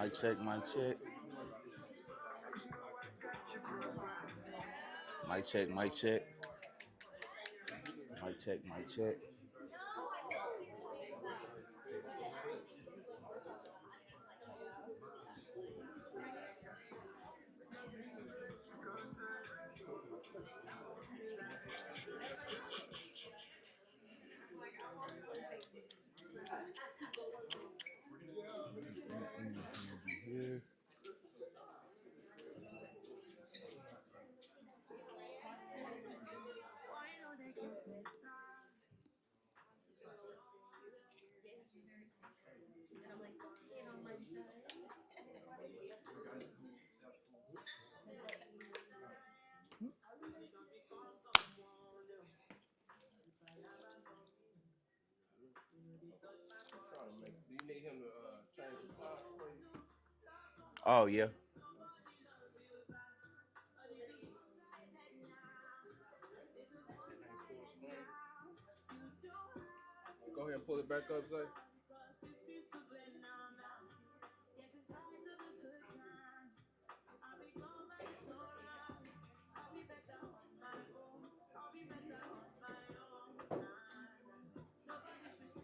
Mic check, mic check. Mic check, mic check. Mic check, mic check. Here. Oh yeah. Go ahead and pull it back up, Zay.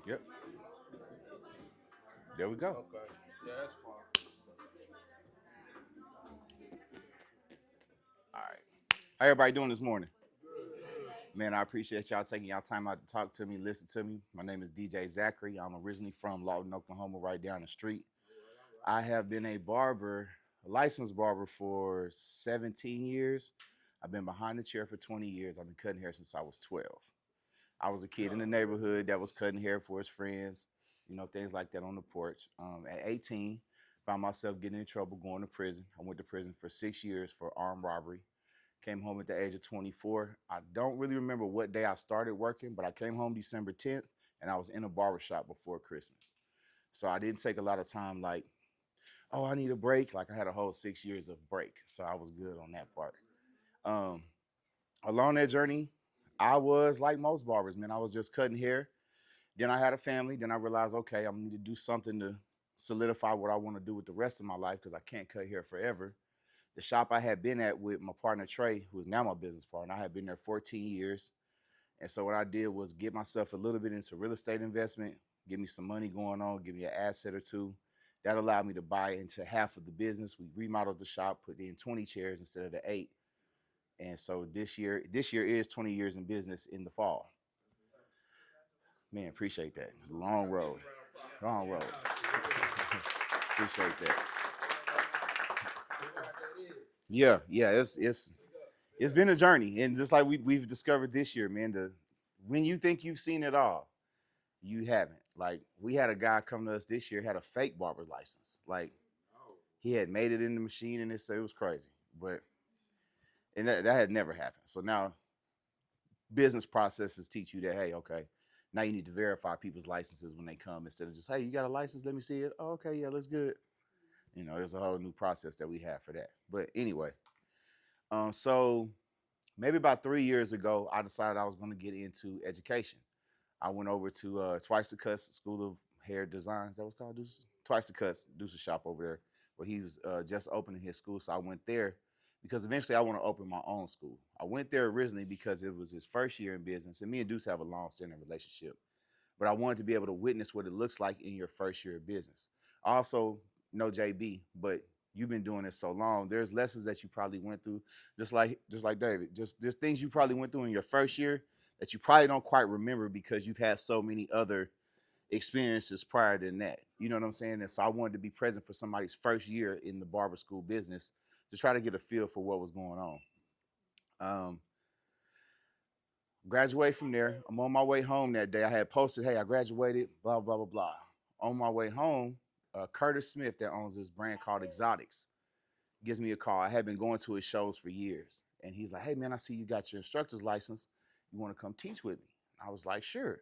Yep. There we go. Okay. Yeah, that's fine. All right. How everybody doing this morning? Man, I appreciate y'all taking y'all time out to talk to me, listen to me. My name is DJ Zachary. I'm originally from Lawton, Oklahoma, right down the street. I have been a barber, a licensed barber for 17 years. I've been behind the chair for 20 years. I've been cutting hair since I was 12. I was a kid in the neighborhood that was cutting hair for his friends, things like that on the porch. At 18, found myself getting in trouble, going to prison. I went to prison for 6 years for armed robbery. Came home at the age of 24. I don't really remember what day I started working, but I came home December 10th, and I was in a barbershop before Christmas. So I didn't take a lot of time like, oh, I need a break. Like I had a whole 6 years of break. So I was good on that part. Um, Along that journey, I was like most barbers, man. I was just cutting hair. Then I had a family. Then I realized, okay, I'm gonna need to do something to solidify what I want to do with the rest of my life because I can't cut hair forever. The shop I had been at with my partner Trey, who is now my business partner, I had been there 14 years. And so what I did was get myself a little bit into real estate investment, give me some money going on, give me an asset or two. That allowed me to buy into half of the business. We remodeled the shop, put in 20 chairs instead of the 8. And so this year is 20 years in business in the fall. Man, appreciate that. It's a long road. Long road. Appreciate that. Yeah, yeah, it's been a journey. And just like we've discovered this year, man, when you think you've seen it all, you haven't. Like we had a guy come to us this year, had a fake barber's license. Like he had made it in the machine and it was crazy. But and that had never happened. So now business processes teach you that, hey, okay, now you need to verify people's licenses when they come instead of just, hey, you got a license? Let me see it. Oh, okay, yeah, that's good. There's a whole new process that we have for that. But anyway, so maybe about 3 years ago, I decided I was going to get into education. I went over to Twice the Cuts School of Hair Design. Is that what's called? Twice the Cuts, Deuce's shop over there, where he was just opening his school. So I went there because eventually I want to open my own school. I went there originally because it was his first year in business, and me and Deuce have a long-standing relationship. But I wanted to be able to witness what it looks like in your first year of business. I also know JB, but you've been doing this so long. There's lessons that you probably went through, just like David. Just there's things you probably went through in your first year that you probably don't quite remember because you've had so many other experiences prior than that. You know what I'm saying? And so I wanted to be present for somebody's first year in the barber school business to try to get a feel for what was going on. Um, Graduate from there. I'm on my way home that day. I had posted, hey, I graduated, blah, blah, blah, blah. On my way home, Curtis Smith, that owns this brand called Exotics, gives me a call. I had been going to his shows for years. And he's like, hey, man, I see you got your instructor's license. You want to come teach with me? I was like, sure.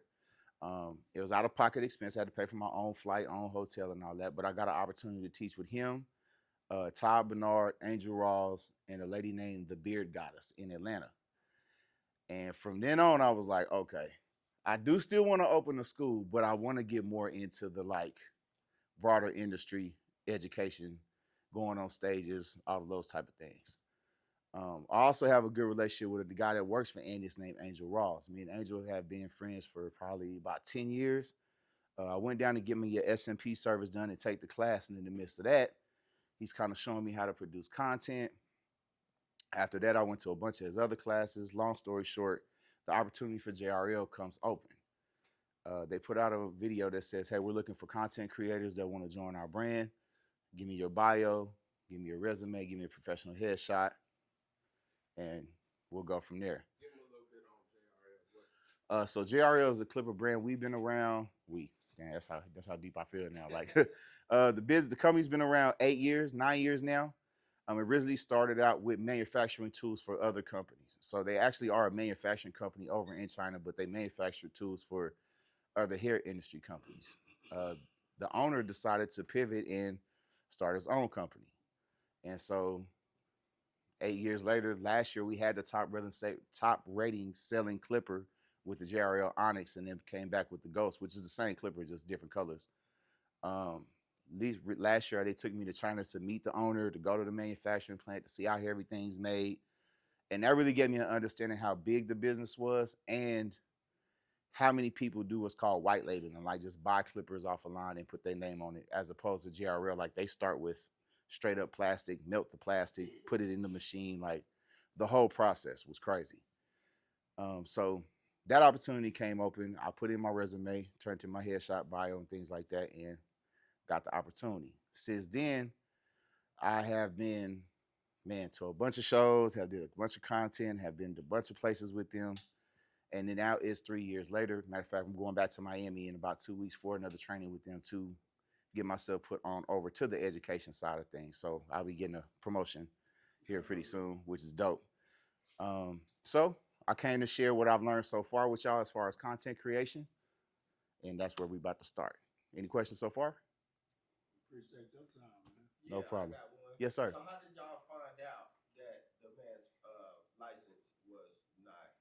It was out of pocket expense. I had to pay for my own flight, own hotel, and all that. But I got an opportunity to teach with him, Todd Bernard, Angel Rawls, and a lady named the Beard Goddess in Atlanta. And from then on, I was like, okay, I do still want to open a school, but I want to get more into the like broader industry education, going on stages, all of those type of things. I also have a good relationship with the guy that works for Andy. His name Angel Ross. Me and Angel have been friends for probably about 10 years. I went down to get me your SMP service done and take the class, and in the midst of that, he's kind of showing me how to produce content. After that, I went to a bunch of his other classes. Long story short, the opportunity for JRL comes open. They put out a video that says, "Hey, we're looking for content creators that want to join our brand. Give me your bio, give me your resume, give me a professional headshot, and we'll go from there." Give them a little bit on JRL. So JRL is a Clipper brand. We've been around. Man, that's how deep I feel now. Like the company's been around 8 years, 9 years now. Originally started out with manufacturing tools for other companies. So they actually are a manufacturing company over in China, but they manufacture tools for other hair industry companies. The owner decided to pivot and start his own company. And so 8 years later, last year we had the top rating selling clipper with the JRL Onyx, and then came back with the Ghost, which is the same clipper, just different colors. Last year they took me to China to meet the owner, to go to the manufacturing plant, to see how everything's made, and that really gave me an understanding how big the business was and how many people do what's called white labeling, and like just buy clippers off a line and put their name on it, as opposed to JRL, like they start with straight up plastic, melt the plastic, put it in the machine. Like the whole process was crazy. So that opportunity came open. I put in my resume, turned to my headshot bio and things like that, and got the opportunity. Since then, I have been, man, to a bunch of shows, have did a bunch of content, have been to a bunch of places with them. And then now it's 3 years later. Matter of fact, I'm going back to Miami in about 2 weeks for another training with them to get myself put on over to the education side of things. So I'll be getting a promotion here pretty soon, which is dope. So I came to share what I've learned so far with y'all as far as content creation, and that's where we about to start. Any questions so far? Appreciate your time, man. No problem. I got one. Yes, sir. So how did y'all find out that the man's license was not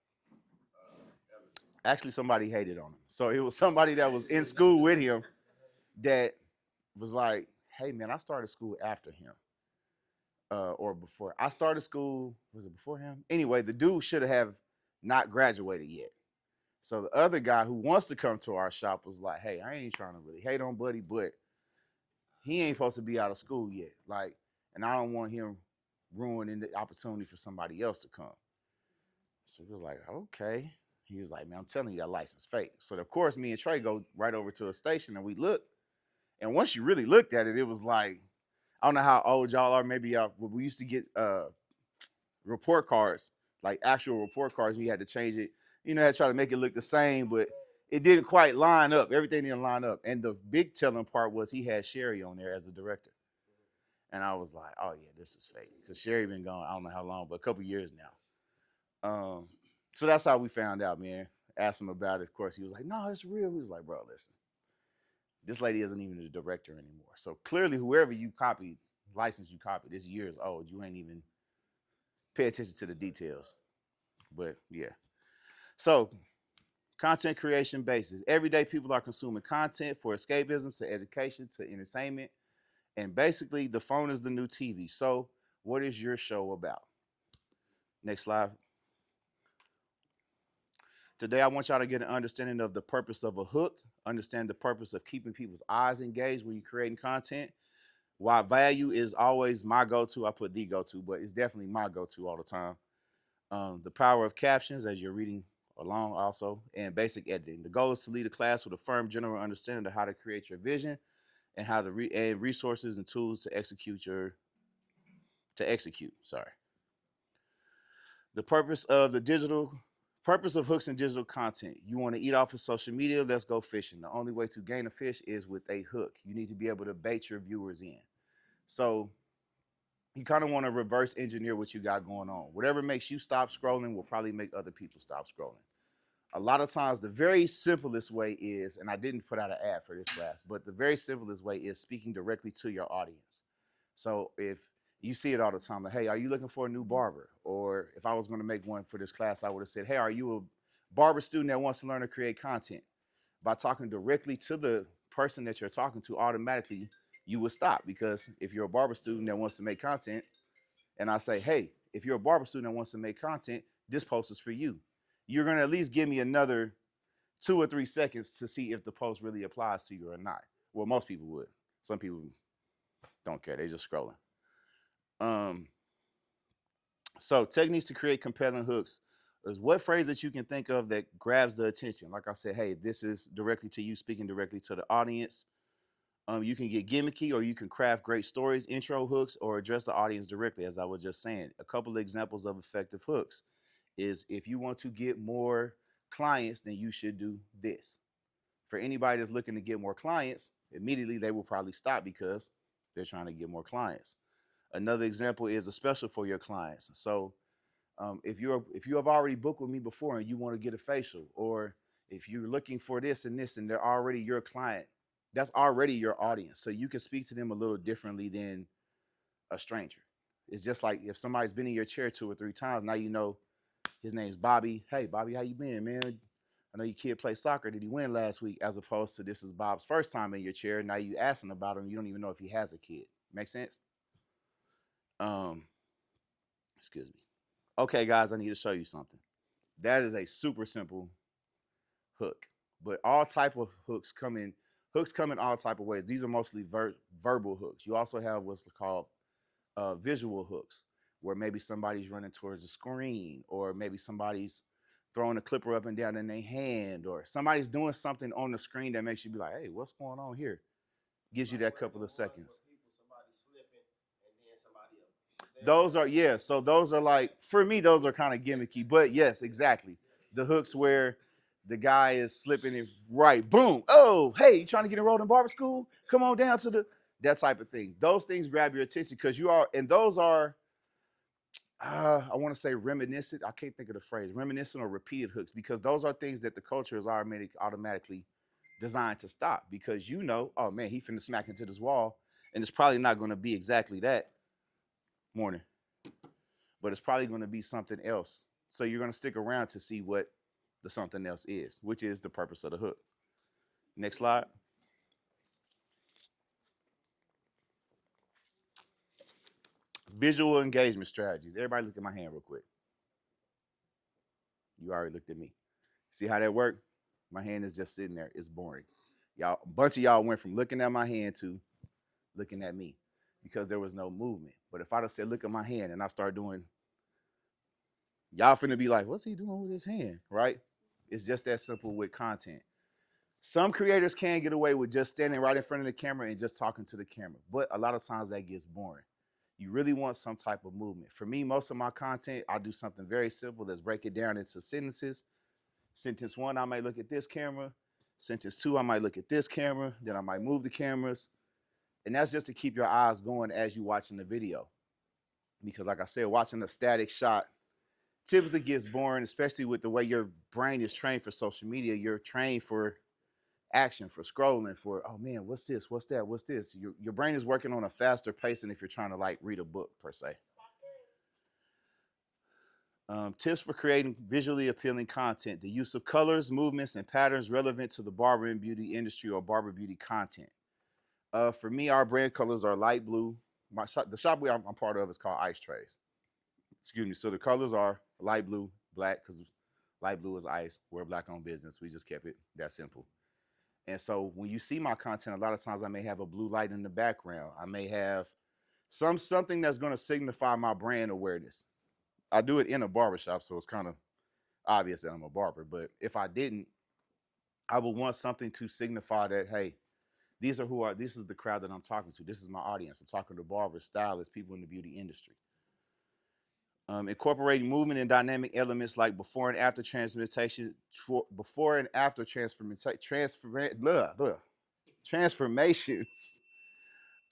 eligible? Actually, somebody hated on him. So it was somebody that was in school with him that was like, "Hey, man, I started school after him." Or before. I started school, was it before him? Anyway, the dude should have not graduated yet. So the other guy who wants to come to our shop was like, "Hey, I ain't trying to really hate on Buddy, but he ain't supposed to be out of school yet. Like, and I don't want him ruining the opportunity for somebody else to come." So he was like, "Okay." He was like, "Man, I'm telling you that license fake." So of course, me and Trey go right over to a station and we look. And once you really looked at it, it was like, I don't know how old y'all are. Maybe y'all, we used to get report cards, like actual report cards. We had to change it. Had to try to make it look the same, but it didn't quite line up. Everything didn't line up. And the big telling part was he had Sherry on there as a director. And I was like, "Oh yeah, this is fake." Because Sherry been gone, I don't know how long, but a couple years now. So that's how we found out, man. Asked him about it. Of course, he was like, "No, it's real." He was like, "Bro, listen. This lady isn't even the director anymore. So clearly, whoever you copied, license you copied, is years old. You ain't even pay attention to the details." But yeah. So content creation basis. Everyday people are consuming content for escapism, to education, to entertainment. And basically, the phone is the new TV. So what is your show about? Next slide. Today, I want y'all to get an understanding of the purpose of a hook, understand the purpose of keeping people's eyes engaged when you're creating content. Why value is always my go-to. I put the go-to, but it's definitely my go-to all the time. The power of captions as you're reading along also, and basic editing. The goal is to lead a class with a firm general understanding of how to create your vision and how to and resources and tools to execute. Sorry. The purpose of hooks and digital content. You want to eat off of social media? Let's go fishing. The only way to gain a fish is with a hook. You need to be able to bait your viewers in. So you kind of want to reverse engineer what you got going on. Whatever makes you stop scrolling will probably make other people stop scrolling. A lot of times, the very simplest way is, and I didn't put out an ad for this class, but the very simplest way is speaking directly to your audience. So if you see it all the time, like, "Hey, are you looking for a new barber?" Or if I was going to make one for this class, I would have said, "Hey, are you a barber student that wants to learn to create content?" By talking directly to the person that you're talking to, automatically you would stop. Because if you're a barber student that wants to make content, and I say, hey, if you're a barber student that wants to make content, this post is for you. You're gonna at least give me another 2 or 3 seconds to see if the post really applies to you or not. Well, most people would. Some people don't care. They just scrolling. Um, so techniques to create compelling hooks is what phrase that you can think of that grabs the attention. Like I said, hey, this is directly to you, speaking directly to the audience. You can get gimmicky, or you can craft great stories, intro hooks, or address the audience directly, as I was just saying. A couple of examples of effective hooks is if you want to get more clients, then you should do this. For anybody that's looking to get more clients, immediately they will probably stop because they're trying to get more clients. Another example is a special for your clients. So if you have already booked with me before and you want to get a facial, or if you're looking for this and this and they're already your client, that's already your audience. So you can speak to them a little differently than a stranger. It's just like if somebody's been in your chair 2 or 3 times, now you know his name's Bobby. Hey, Bobby, how you been, man? I know your kid played soccer. Did he win last week? As opposed to this is Bob's first time in your chair. Now you asking about him. You don't even know if he has a kid. Make sense? Um, excuse me. Okay, guys, I need to show you something. That is a super simple hook, but all type of hooks come in all type of ways. These are mostly verbal hooks. You also have what's called visual hooks, where maybe somebody's running towards the screen, or maybe somebody's throwing a clipper up and down in their hand, or somebody's doing something on the screen that makes you be like, hey, what's going on here? Gives you that couple of seconds. Those are, yeah, so those are like, for me, those are kind of gimmicky, but yes, exactly. The hooks where the guy is slipping it right, boom, oh, hey, you trying to get enrolled in barber school? Come on down to that type of thing. Those things grab your attention because you are, and those are, I want to say reminiscent. I can't think of the phrase, reminiscent or repeated hooks, because those are things that the culture is automatically designed to stop, because you know, oh man, he finna smack into this wall, and it's probably not going to be exactly that. Morning. But it's probably going to be something else. So you're going to stick around to see what the something else is, which is the purpose of the hook. Next slide. Visual engagement strategies. Everybody look at my hand real quick. You already looked at me. See how that worked? My hand is just sitting there. It's boring. Y'all, a bunch of y'all went from looking at my hand to looking at me because there was no movement. But if I'd have said, look at my hand, and I start doing, y'all finna be like, what's he doing with his hand, right? It's just that simple with content. Some creators can get away with just standing right in front of the camera and just talking to the camera, but a lot of times that gets boring. You really want some type of movement. For me, most of my content, I do something very simple. Let's break it down into sentences. Sentence 1, I might look at this camera. Sentence 2, I might look at this camera. Then I might move the cameras. And that's just to keep your eyes going as you're watching the video. Because like I said, watching a static shot typically gets boring, especially with the way your brain is trained for social media. You're trained for action, for scrolling, for, oh man, what's this? What's that? What's this? Your brain is working on a faster pace than if you're trying to like read a book per se. Tips for creating visually appealing content: the use of colors, movements, and patterns relevant to the barber and beauty industry or barber beauty content. For me, our brand colors are light blue. The shop I'm part of is called Ice Trays. Excuse me. So the colors are light blue, black, because light blue is ice. We're a black-owned business. We just kept it that simple. And so when you see my content, a lot of times I may have a blue light in the background. I may have something that's going to signify my brand awareness. I do it in a barbershop, so it's kind of obvious that I'm a barber. But if I didn't, I would want something to signify that, hey, this is the crowd that I'm talking to. This is my audience. I'm talking to barbers, stylists, people in the beauty industry. Incorporating movement and dynamic elements like before and after transformations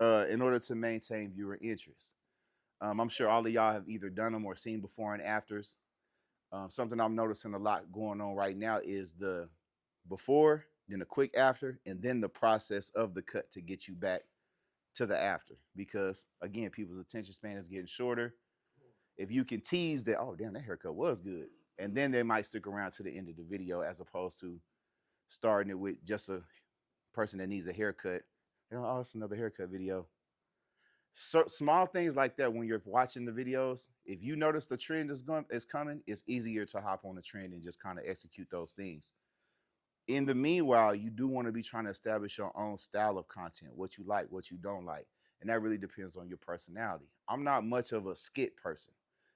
in order to maintain viewer interest. I'm sure all of y'all have either done them or seen before and afters. Something I'm noticing a lot going on right now is the before, then the quick after, and then the process of the cut to get you back to the after. Because again, people's attention span is getting shorter. If you can tease that, oh damn, that haircut was good, and then they might stick around to the end of the video as opposed to starting it with just a person that needs a haircut You know, oh, it's another haircut video. So small things like that when you're watching the videos, if you notice the trend is coming, it's easier to hop on the trend and just kind of execute those things. In the meanwhile, you do want to be trying to establish your own style of content, what you like, what you don't like. And that really depends on your personality. I'm not much of a skit person,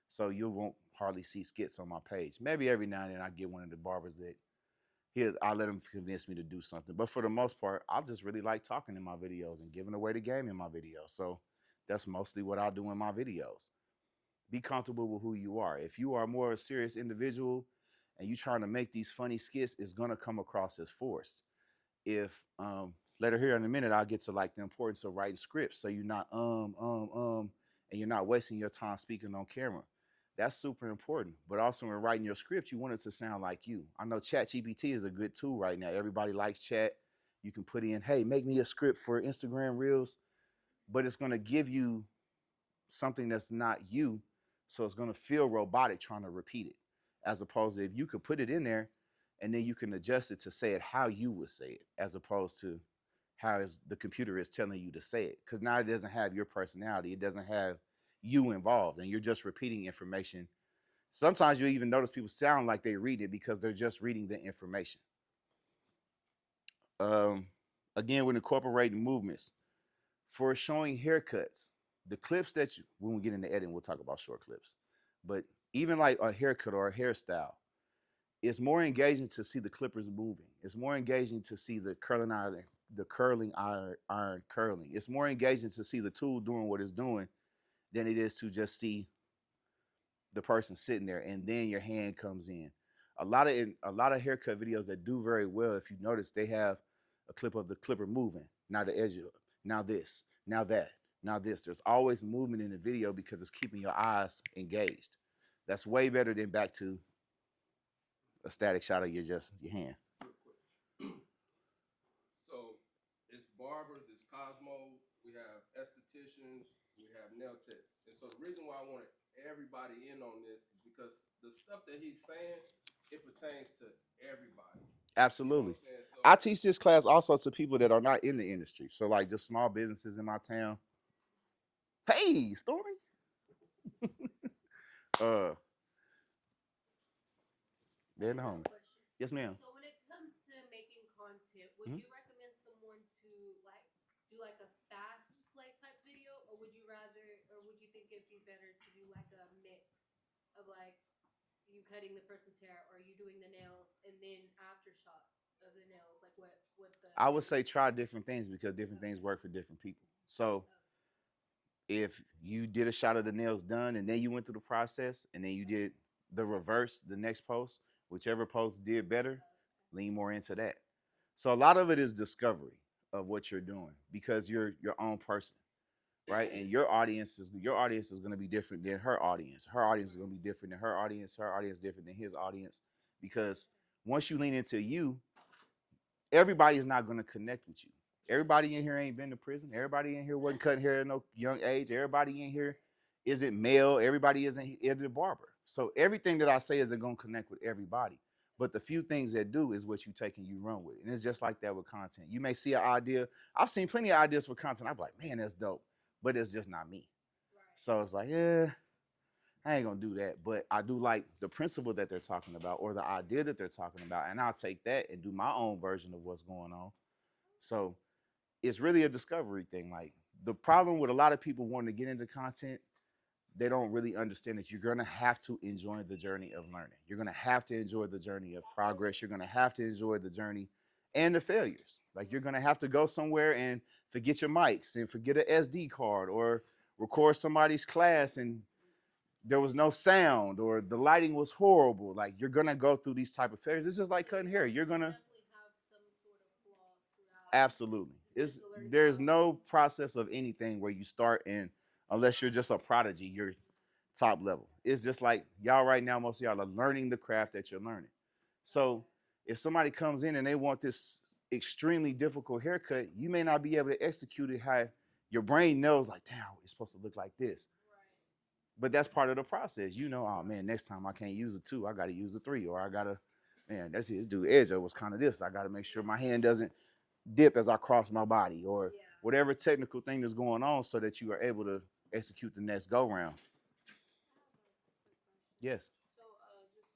so you won't hardly see skits on my page. Maybe every now and then I get one of the barbers that I let him convince me to do something. But for the most part, I just really like talking in my videos and giving away the game in my videos. So that's mostly what I do in my videos. Be comfortable with who you are. If you are more a serious individual and you trying to make these funny skits, it's gonna come across as forced. If later here in a minute, I'll get to like the importance of writing scripts, so you're not and you're not wasting your time speaking on camera. That's super important. But also when writing your script, you want it to sound like you. I know ChatGPT is a good tool right now. Everybody likes chat. You can put in, hey, make me a script for Instagram Reels, but it's gonna give you something that's not you. So it's going to feel robotic trying to repeat it. As opposed to if you could put it in there and then you can adjust it to say it how you would say it, as opposed to how the computer is telling you to say it. Because now it doesn't have your personality, it doesn't have you involved, and you're just repeating information. Sometimes you even notice people sound like they read it because they're just reading the information. Um, Again, with incorporating movements for showing haircuts, the clips that you, when we get into editing, we'll talk about short clips. But even like a haircut or a hairstyle, it's more engaging to see the clippers moving. It's more engaging to see the curling iron curling. It's more engaging to see the tool doing what it's doing than it is to just see the person sitting there and then your hand comes in. A lot of haircut videos that do very well, if you notice, they have a clip of the clipper moving. Now the edge of now this, now that, now this. There's always movement in the video because it's keeping your eyes engaged. That's way better than back to a static shot of your hand. So it's barbers, it's Cosmo, we have estheticians, we have nail techs. And so the reason why I wanted everybody in on this is because the stuff that he's saying, it pertains to everybody. Absolutely. You know what I'm saying? So I teach this class also to people that are not in the industry. So like just small businesses in my town. Hey, Stormy. uh, they're in the home. Yes, ma'am. So when it comes to making content, would Mhm. you recommend someone to like do like a fast play type video, or would you rather, or would you think it'd be better to do like a mix of like you cutting the person's hair, or you doing the nails and then aftershot of the nails, like what the I would say try different things because different things work for different people. So if you did a shot of the nails done and then you went through the process and then you did the reverse, the next post, whichever post did better, lean more into that. So a lot of it is discovery of what you're doing because you're your own person, right? And your audience is going to be different than her audience. Her audience is going to be different than her audience. Her audience different than his audience because once you lean into you, everybody is not going to connect with you. Everybody in here ain't been to prison. Everybody in here wasn't cutting hair at no young age. Everybody in here isn't male. Everybody isn't a barber. So everything that I say isn't going to connect with everybody. But the few things that do is what you take and you run with. And it's just like that with content. You may see an idea. I've seen plenty of ideas for content. I'm like, man, that's dope. But it's just not me. So it's like, yeah, I ain't gonna do that. But I do like the principle that they're talking about or the idea that they're talking about. And I'll take that and do my own version of what's going on. So it's really a discovery thing. Like the problem with a lot of people wanting to get into content, they don't really understand that you're gonna have to enjoy the journey of learning. You're gonna have to enjoy the journey of progress. You're gonna have to enjoy the journey and the failures. Like you're gonna have to go somewhere and forget your mics and forget an SD card or record somebody's class and there was no sound or the lighting was horrible. Like you're gonna go through these type of failures. It's just like cutting hair. You're gonna definitely have some sort of flaws throughout. absolutely. There's no process of anything where you start and unless you're just a prodigy, you're top level. It's just like y'all right now, most of y'all are learning the craft that you're learning. So if somebody comes in and they want this extremely difficult haircut, you may not be able to execute it how your brain knows, like, damn, it's supposed to look like this. But that's part of the process. You know, oh man, next time I can't use a 2, I got to use a 3, or I got to, man, that's his dude edge was kind of this. I got to make sure my hand doesn't dip as I cross my body, or whatever technical thing is going on so that you are able to execute the next go round. Yes. So, just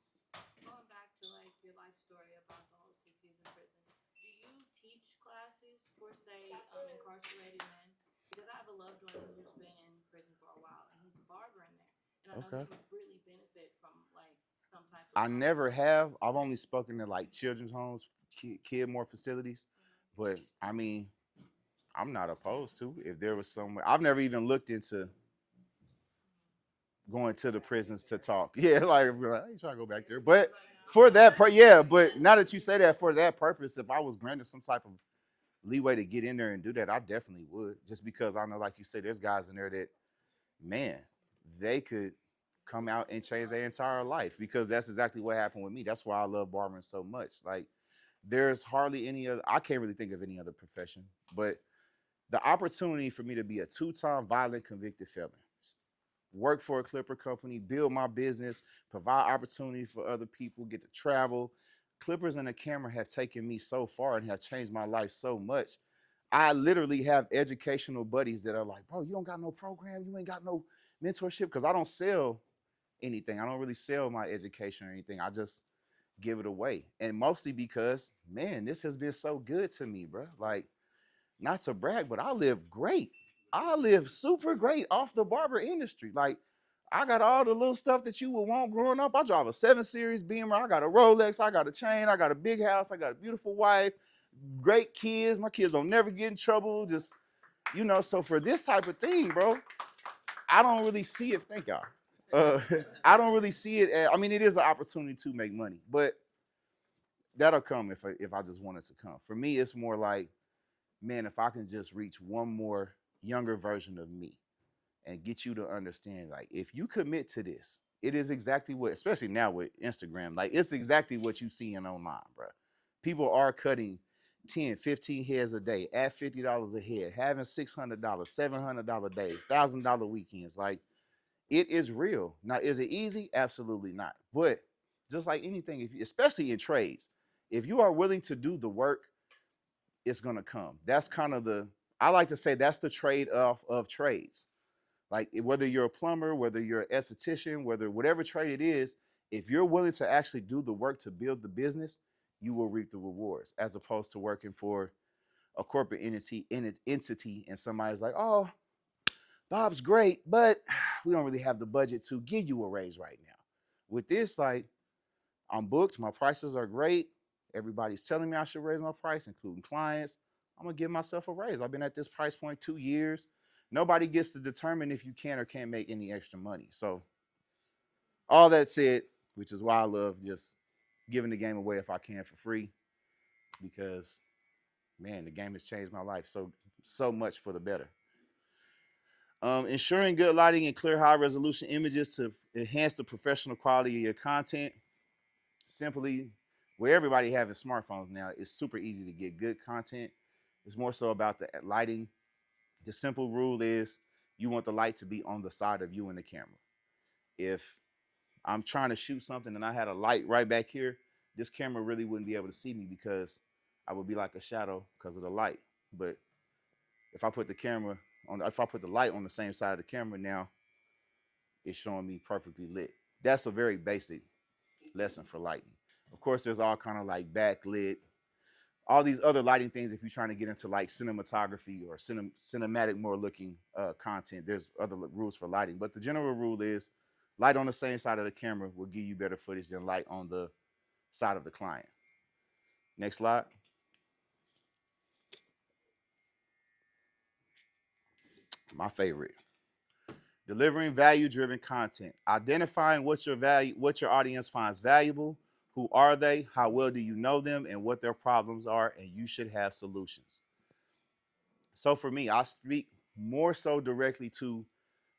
going back to like your life story about the whole 6 years in prison, do you teach classes for, say, incarcerated men? Because I have a loved one who's been in prison for a while, and he's a barber in there, and I know Okay. he would really benefit from like some type of I never knowledge. have. I've only spoken to like children's homes, kid more facilities. Mhm. But I mean, I'm not opposed to if there was somewhere. I've never even looked into going to the prisons to talk. Yeah, like I ain't trying to go back there. But for that, yeah. But now that you say that, for that purpose, if I was granted some type of leeway to get in there and do that, I definitely would. Just because I know, like you said, there's guys in there that, man, they could come out and change their entire life because that's exactly what happened with me. That's why I love barbering so much. Like, there's hardly any other. I can't really think of any other profession, but the opportunity for me to be a two-time violent convicted felon, work for a clipper company, build my business, provide opportunity for other people, get to travel. Clippers and the camera have taken me so far and have changed my life so much. I literally have educational buddies that are like, bro, you don't got no program, you ain't got no mentorship, because I don't sell anything. I don't really sell my education or anything. I just give it away. And mostly because, man, this has been so good to me, bro. Like, not to brag, but I live great. I live super great off the barber industry. Like, I got all the little stuff that you would want growing up. I drive a 7 Series Beamer. I got a Rolex. I got a chain. I got a big house. I got a beautiful wife. Great kids. My kids don't never get in trouble. Just, so for this type of thing, bro, I don't really see it. Thank y'all. I don't really see it. I mean, it is an opportunity to make money, but that'll come if I just want it to come. For me, it's more like, man, if I can just reach one more younger version of me and get you to understand, like, if you commit to this, it is exactly what, especially now with Instagram, like, it's exactly what you seeing online, bro. People are cutting 10, 15 heads a day at $50 a head, having $600, $700 days, $1,000 weekends. Like, it is real. Now, is it easy? Absolutely not. But just like anything, especially in trades, if you are willing to do the work, it's gonna come. That's kind of I like to say that's the trade off of trades. Like, whether you're a plumber, whether you're an esthetician, whatever trade it is, if you're willing to actually do the work to build the business, you will reap the rewards, as opposed to working for a corporate entity and somebody's like, oh, Bob's great, but we don't really have the budget to give you a raise right now. With this, like, I'm booked. My prices are great. Everybody's telling me I should raise my price, including clients. I'm gonna give myself a raise. I've been at this price point 2 years. Nobody gets to determine if you can or can't make any extra money. So, all that said, which is why I love just giving the game away if I can for free, because, man, the game has changed my life so much for the better. Ensuring good lighting and clear high resolution images to enhance the professional quality of your content. Simply, where everybody having smartphones now, it's super easy to get good content. It's more so about the lighting. The simple rule is you want the light to be on the side of you and the camera. If I'm trying to shoot something and I had a light right back here, this camera really wouldn't be able to see me because I would be like a shadow because of the light. But if I put the light on the same side of the camera, now it's showing me perfectly lit. That's a very basic lesson for lighting. Of course, there's all kind of like backlit, all these other lighting things. If you're trying to get into like cinematography or cinematic more looking content, there's other rules for lighting. But the general rule is light on the same side of the camera will give you better footage than light on the side of the client. Next slide. My favorite. Delivering value-driven content. Identifying what your audience finds valuable. Who are they? How well do you know them? And what their problems are? And you should have solutions. So for me, I speak more so directly to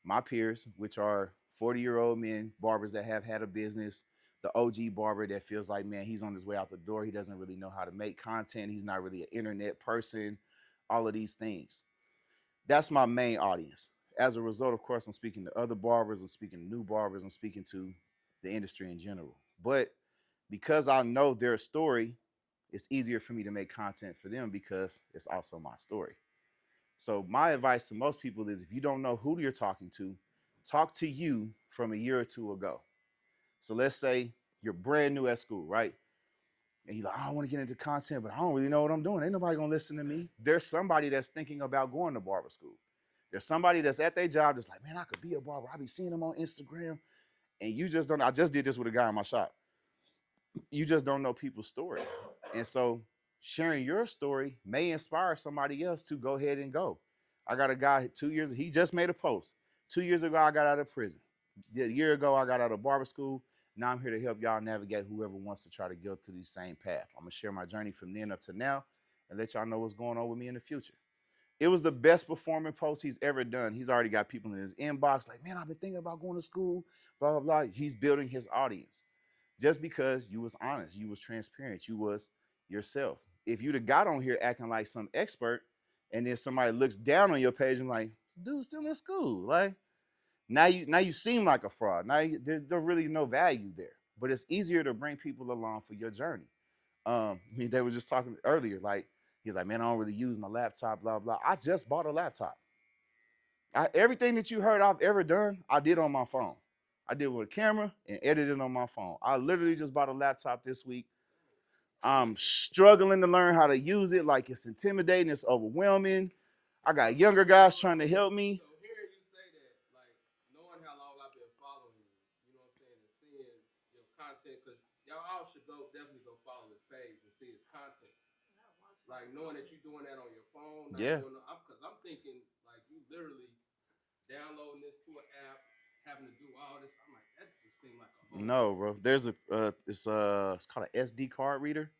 my peers, which are 40-year-old men, barbers that have had a business, the OG barber that feels like, man, he's on his way out the door. He doesn't really know how to make content. He's not really an internet person, all of these things. That's my main audience. As a result, of course, I'm speaking to other barbers, I'm speaking to new barbers, I'm speaking to the industry in general. But because I know their story, it's easier for me to make content for them because it's also my story. So my advice to most people is if you don't know who you're talking to, talk to you from a year or two ago. So let's say you're brand new at school, right? And you're like, I don't want to get into content, but I don't really know what I'm doing. Ain't nobody gonna listen to me. There's somebody that's thinking about going to barber school. There's somebody that's at their job that's like, man, I could be a barber. I be seeing them on Instagram. And you just don't. I just did this with a guy in my shop. You just don't know people's story. And so sharing your story may inspire somebody else to go ahead and go. I got a guy 2 years, he just made a post. 2 years ago, I got out of prison. A year ago, I got out of barber school. Now I'm here to help y'all navigate whoever wants to try to go to the same path. I'm gonna share my journey from then up to now and let y'all know what's going on with me in the future. It was the best performing post he's ever done. He's already got people in his inbox like, man, I've been thinking about going to school, blah, blah, blah. He's building his audience just because you was honest, you was transparent, you was yourself. If you'd have got on here acting like some expert and then somebody looks down on your page and like, dude's still in school, like now you seem like a fraud. There's really no value there. But it's easier to bring people along for your journey. I mean, they were just talking earlier, like he's like, man, I don't really use my laptop, blah blah. I just bought a laptop. Everything that you heard I've ever done, I did on my phone. I did with a camera and edited on my phone. I literally just bought a laptop this week. I'm struggling to learn how to use it. Like it's intimidating, it's overwhelming. I got younger guys trying to help me. So hearing you say that, like knowing how long I've been following you, you know what I'm saying, and seeing your content, because y'all all should definitely go follow his page and see his content. Like knowing that you're doing that on your phone, Yeah. Because I'm thinking like you literally downloading this to an app, having to do all this. I'm like, that just seemed like a whole. No, bro. There's it's called an SD card reader.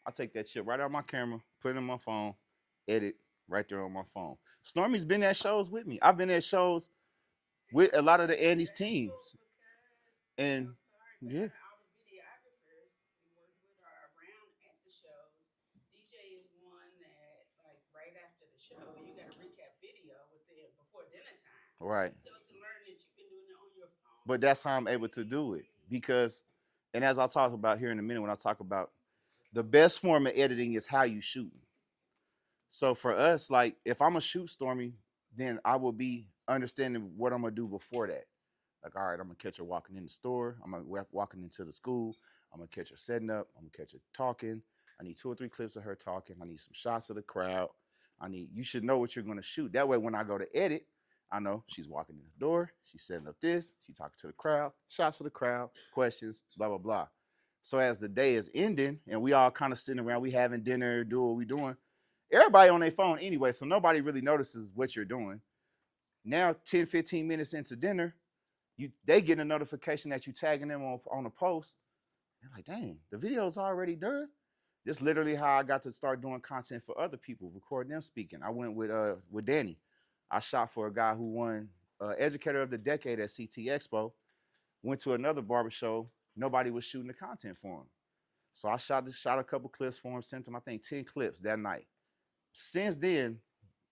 I take that shit right out of my camera, put it in my phone, edit right there on my phone. Stormy's been at shows with me. I've been at shows with a lot of the Andy's teams. And yeah. Our videographers we work with are around at the shows. DJ is one that like right after the show, you got a recap video within before dinner time. Right. So to learn that you've been doing it on your phone. But that's how I'm able to do it. Because, and as I'll talk about here in a minute when I talk about the best form of editing is how you shoot. So for us, like if I'm a shoot Stormy, then I will be understanding what I'm gonna do before that. Like, all right, I'm gonna catch her walking in the store. I'm gonna walking into the school. I'm gonna catch her setting up. I'm gonna catch her talking. I need 2 or 3 clips of her talking. I need some shots of the crowd. You should know what you're gonna shoot. That way, when I go to edit, I know she's walking in the door. She's setting up this. She's talking to the crowd. Shots of the crowd. Questions. Blah blah blah. So as the day is ending and we all kind of sitting around, we having dinner, do what we doing. Everybody on their phone anyway, so nobody really notices what you're doing. Now, 10, 15 minutes into dinner, they get a notification that you tagging them on a post. They're like, dang, the video's already done. This is literally how I got to start doing content for other people, recording them speaking. I went with Danny. I shot for a guy who won Educator of the Decade at CT Expo. Went to another barber show. Nobody was shooting the content for him. So I shot a couple clips for him, sent him, I think, 10 clips that night. Since then,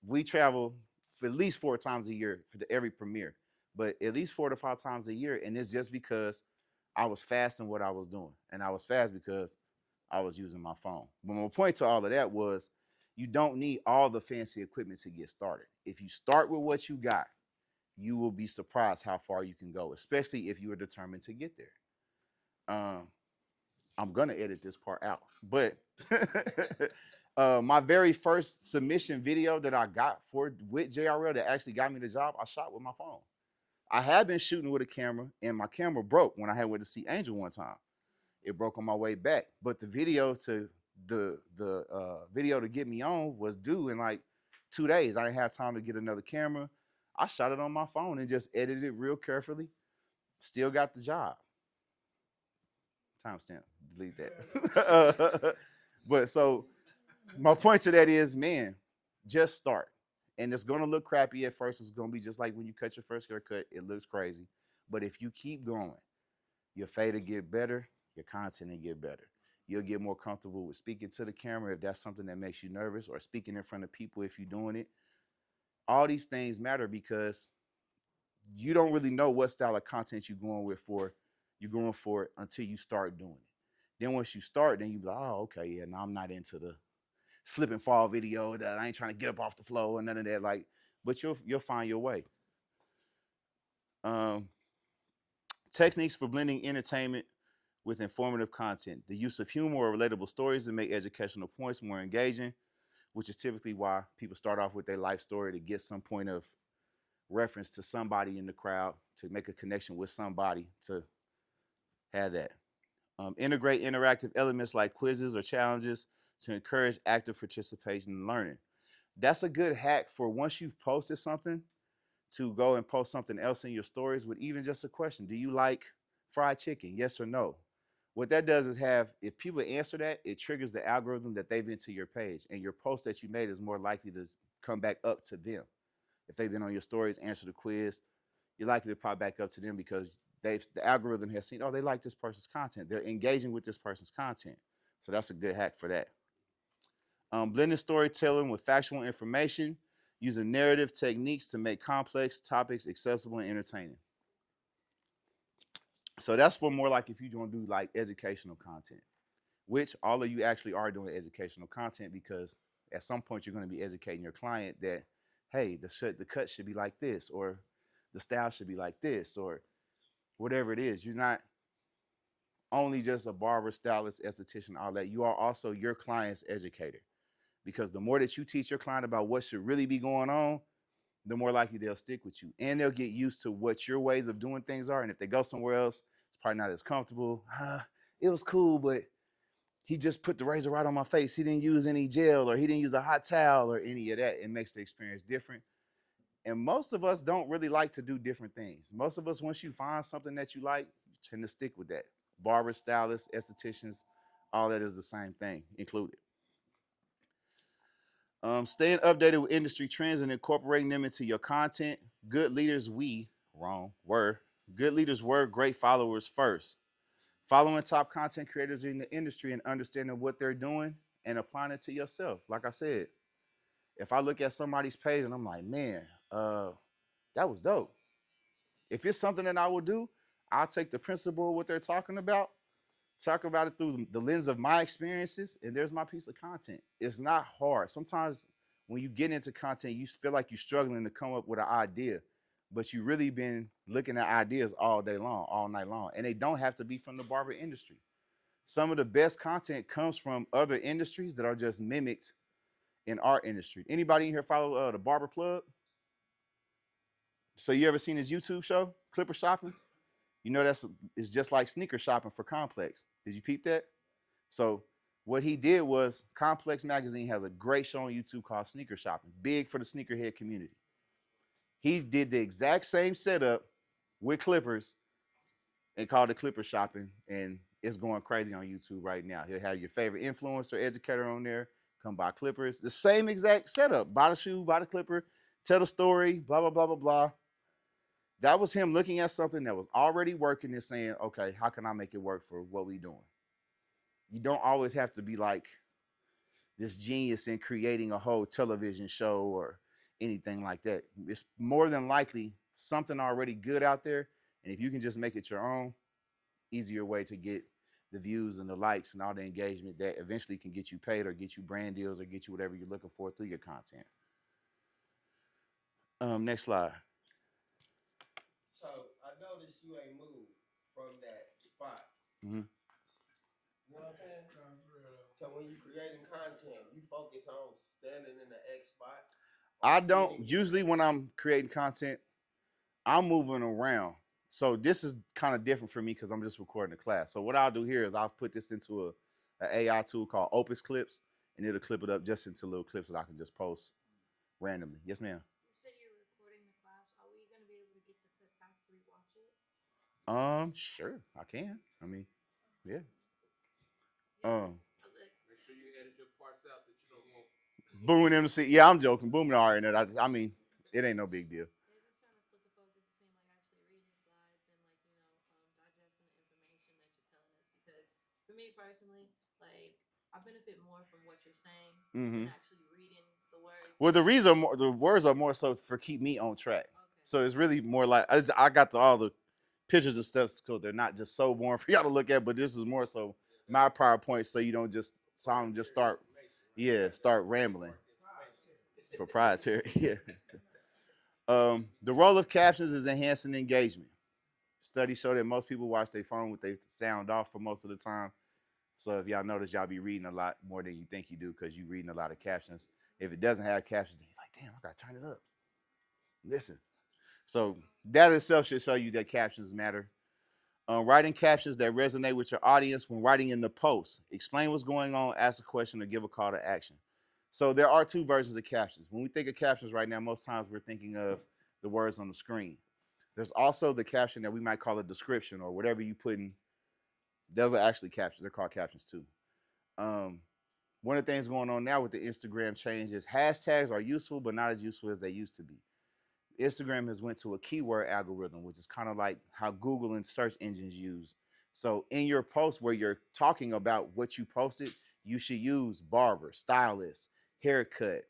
we travel for at least 4 times a year for every premiere, but at least 4 to 5 times a year. And it's just because I was fast in what I was doing. And I was fast because I was using my phone. But my point to all of that was you don't need all the fancy equipment to get started. If you start with what you got, you will be surprised how far you can go, especially if you are determined to get there. I'm going to edit this part out, but my very first submission video that I got with JRL that actually got me the job, I shot with my phone. I had been shooting with a camera, and my camera broke when I went to see Angel one time. It broke on my way back, but the video to get me on was due in like 2 days. I didn't have time to get another camera. I shot it on my phone and just edited it real carefully. Still got the job. Timestamp, delete that. But so my point to that is, man, just start. And it's going to look crappy at first. It's going to be just like when you cut your first haircut. It looks crazy. But if you keep going, your fade will get better. Your content will get better. You'll get more comfortable with speaking to the camera if that's something that makes you nervous, or speaking in front of people if you're doing it. All these things matter because you don't really know what style of content you're going for it until you start doing it. Then once you start, then you be like, oh, okay, yeah, now I'm not into the slip and fall video that I ain't trying to get up off the floor and none of that. Like, but you'll find your way. Um, Techniques for blending entertainment with informative content. The use of humor or relatable stories to make educational points more engaging, which is typically why people start off with their life story to get some point of reference to somebody in the crowd, to make a connection with somebody, to have that. Integrate interactive elements like quizzes or challenges to encourage active participation and learning. That's a good hack for once you've posted something to go and post something else in your stories with even just a question. Do you like fried chicken? Yes or no? What that does is if people answer that, it triggers the algorithm that they've been to your page, and your post that you made is more likely to come back up to them. If they've been on your stories, answer the quiz, you're likely to pop back up to them because the algorithm has seen, oh, they like this person's content. They're engaging with this person's content. So that's a good hack for that. Blending storytelling with factual information, using narrative techniques to make complex topics accessible and entertaining. So that's for more like if you want to do like educational content, which all of you actually are doing educational content because at some point you're going to be educating your client that, hey, the cut should be like this, or the style should be like this, or whatever it is. You're not only just a barber, stylist, esthetician, all that. You are also your client's educator, because the more that you teach your client about what should really be going on, the more likely they'll stick with you, and they'll get used to what your ways of doing things are. And if they go somewhere else, it's probably not as comfortable. It was cool, but he just put the razor right on my face. He didn't use any gel, or he didn't use a hot towel, or any of that. It makes the experience different. And most of us don't really like to do different things. Most of us, once you find something that you like, you tend to stick with that. Barbers, stylists, estheticians, all that is the same thing included. Staying updated with industry trends and incorporating them into your content. Good leaders were great followers first. Following top content creators in the industry and understanding what they're doing and applying it to yourself. Like I said, if I look at somebody's page and I'm like, man, that was dope. If it's something that I will do, I'll take the principle of what they're talking about, talk about it through the lens of my experiences, and there's my piece of content. It's not hard. Sometimes when you get into content, you feel like you're struggling to come up with an idea, but you've really been looking at ideas all day long, all night long, and they don't have to be from the barber industry. Some of the best content comes from other industries that are just mimicked in our industry. Anybody in here follow the Barber Plug? So you ever seen his YouTube show, Clipper Shopping? You know it's just like sneaker shopping for Complex. Did you peep that? So what he did was, Complex Magazine has a great show on YouTube called Sneaker Shopping, big for the sneakerhead community. He did the exact same setup with clippers and called it Clipper Shopping, and it's going crazy on YouTube right now. He'll have your favorite influencer, educator on there, come buy clippers. The same exact setup. Buy the shoe, buy the clipper, tell the story, blah, blah, blah, blah, blah. That was him looking at something that was already working and saying, okay, how can I make it work for what we're doing? You don't always have to be like this genius in creating a whole television show or anything like that. It's more than likely something already good out there. And if you can just make it your own, easier way to get the views and the likes and all the engagement that eventually can get you paid or get you brand deals or get you whatever you're looking for through your content. Next slide. So I noticed you ain't moved from that spot. Mm-hmm. You know what I'm saying? So when you creating content, you focus on standing in the X spot. I don't usually when I'm creating content, I'm moving around. So this is kind of different for me because I'm just recording a class. So what I'll do here is I'll put this into an AI tool called Opus Clips, and it'll clip it up just into little clips that I can just post randomly. Yes, ma'am. You said you're recording the class. Are we gonna be able to get the clip back to rewatch it? Sure, I can. I mean, yeah. Make sure you edit your parts out that you don't want. Booming MC. Yeah, I'm joking. Booming R in it. I mean, it ain't no big deal. They're just trying to split the focus between like actually reading the slides and like digesting the information that you're telling us. Because for me personally, like I benefit more from what you're saying than actually reading the words. Well, the words are more so for keep me on track. Okay. So it's really more like I got all the pictures and stuff because they're not just so boring for y'all to look at, but this is more so my PowerPoint, so you don't just so I don't just start. Yeah, start rambling. Proprietary. Yeah. The role of captions is enhancing engagement. Studies show that most people watch their phone with their sound off for most of the time. So if y'all notice, y'all be reading a lot more than you think you do because you're reading a lot of captions. If it doesn't have captions, then you're like, damn, I gotta turn it up. Listen. So that itself should show you that captions matter. Writing captions that resonate with your audience when writing in the post. Explain what's going on, ask a question, or give a call to action. So there are two versions of captions. When we think of captions right now, most times we're thinking of the words on the screen. There's also the caption that we might call a description or whatever you put in. Those are actually captions. They're called captions too. Um, One of the things going on now with the Instagram change is hashtags are useful, but not as useful as they used to be. Instagram has went to a keyword algorithm, which is kind of like how Google and search engines use. So in your post where you're talking about what you posted, you should use barber, stylist, haircut,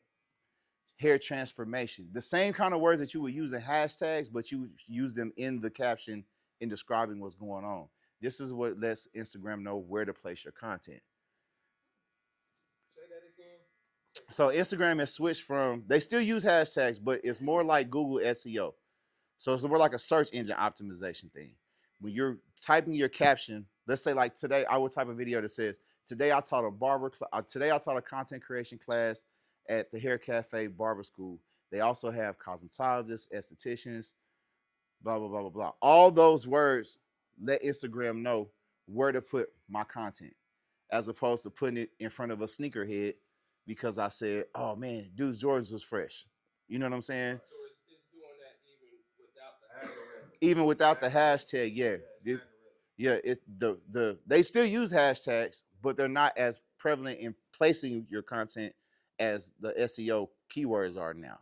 hair transformation. The same kind of words that you would use in hashtags, but you use them in the caption in describing what's going on. This is what lets Instagram know where to place your content. Say that again. So Instagram has switched from, they still use hashtags, but it's more like Google SEO. So it's more like a search engine optimization thing. When you're typing your caption, let's say like today, I would type a video that says, today I taught a content creation class at the Hair Cafe Barber School. They also have cosmetologists, estheticians, blah, blah, blah, blah, blah. All those words let Instagram know where to put my content as opposed to putting it in front of a sneakerhead because I said, oh man, dude's Jordans was fresh. You know what I'm saying? So it's doing that even without the algorithm. Even without the hashtag, yeah. Yeah, it's they still use hashtags, but they're not as prevalent in placing your content as the SEO keywords are now.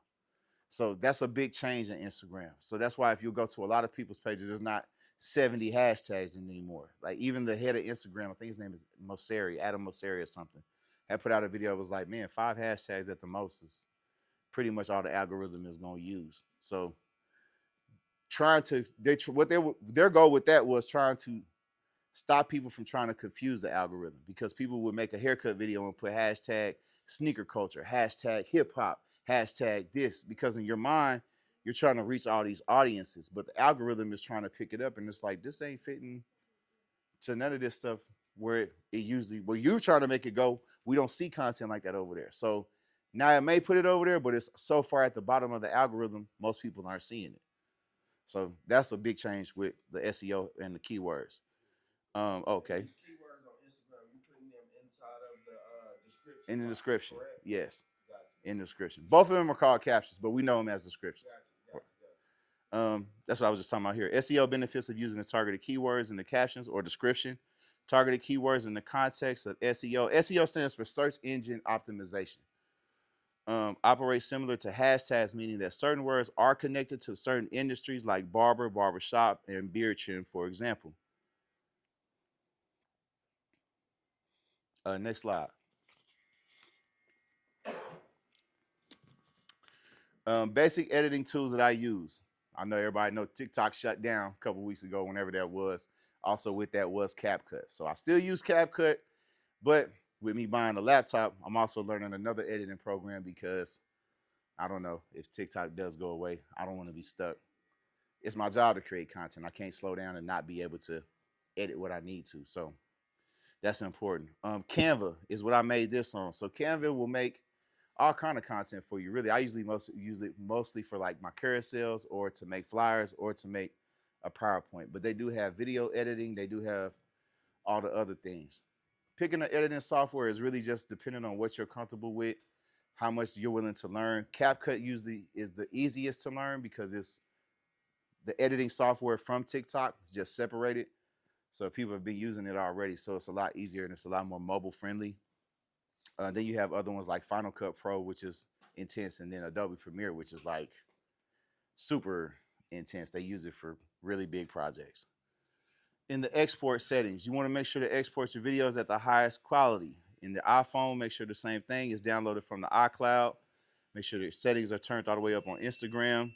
So that's a big change in Instagram. So that's why if you go to a lot of people's pages, there's not 70 hashtags anymore. Like even the head of Instagram, I think his name is Mosseri, Adam Mosseri or something, had put out a video. It was like, man, 5 hashtags at the most is pretty much all the algorithm is going to use. So trying to their goal with that was trying to stop people from trying to confuse the algorithm because people would make a haircut video and put hashtag sneaker culture, hashtag hip hop, hashtag this because in your mind you're trying to reach all these audiences, but the algorithm is trying to pick it up and it's like this ain't fitting to none of this stuff where it usually where you're trying to make it go. We don't see content like that over there. So now it may put it over there, but it's so far at the bottom of the algorithm, most people aren't seeing it. So that's a big change with the SEO and the keywords. Okay. These keywords on Instagram, you putting them inside of the description. In the description, correct? yes. Gotcha. In the description. Both of them are called captions, but we know them as descriptions. Gotcha. That's what I was just talking about here. SEO benefits of using the targeted keywords in the captions or description. Targeted keywords in the context of SEO. SEO stands for search engine optimization. Operates similar to hashtags, meaning that certain words are connected to certain industries like barber, barbershop, and beard trim, for example. Next slide. Basic editing tools that I use. I know everybody know TikTok shut down a couple weeks ago, whenever that was. Also with that was CapCut. So I still use CapCut, but with me buying a laptop, I'm also learning another editing program because I don't know if TikTok does go away. I don't want to be stuck. It's my job to create content. I can't slow down and not be able to edit what I need to. So that's important. Canva is what I made this on. So Canva will make all kind of content for you. Really, I usually use it mostly for like my carousels or to make flyers or to make a PowerPoint. But they do have video editing. They do have all the other things. Picking an editing software is really just depending on what you're comfortable with, how much you're willing to learn. CapCut usually is the easiest to learn because it's the editing software from TikTok is just separated. So people have been using it already. So it's a lot easier and it's a lot more mobile friendly. Then you have other ones like Final Cut Pro, which is intense, and then Adobe Premiere, which is like super intense. They use it for really big projects. In the export settings, you want to make sure to export your videos at the highest quality. In the iPhone, make sure the same thing is downloaded from the iCloud. Make sure the settings are turned all the way up on Instagram.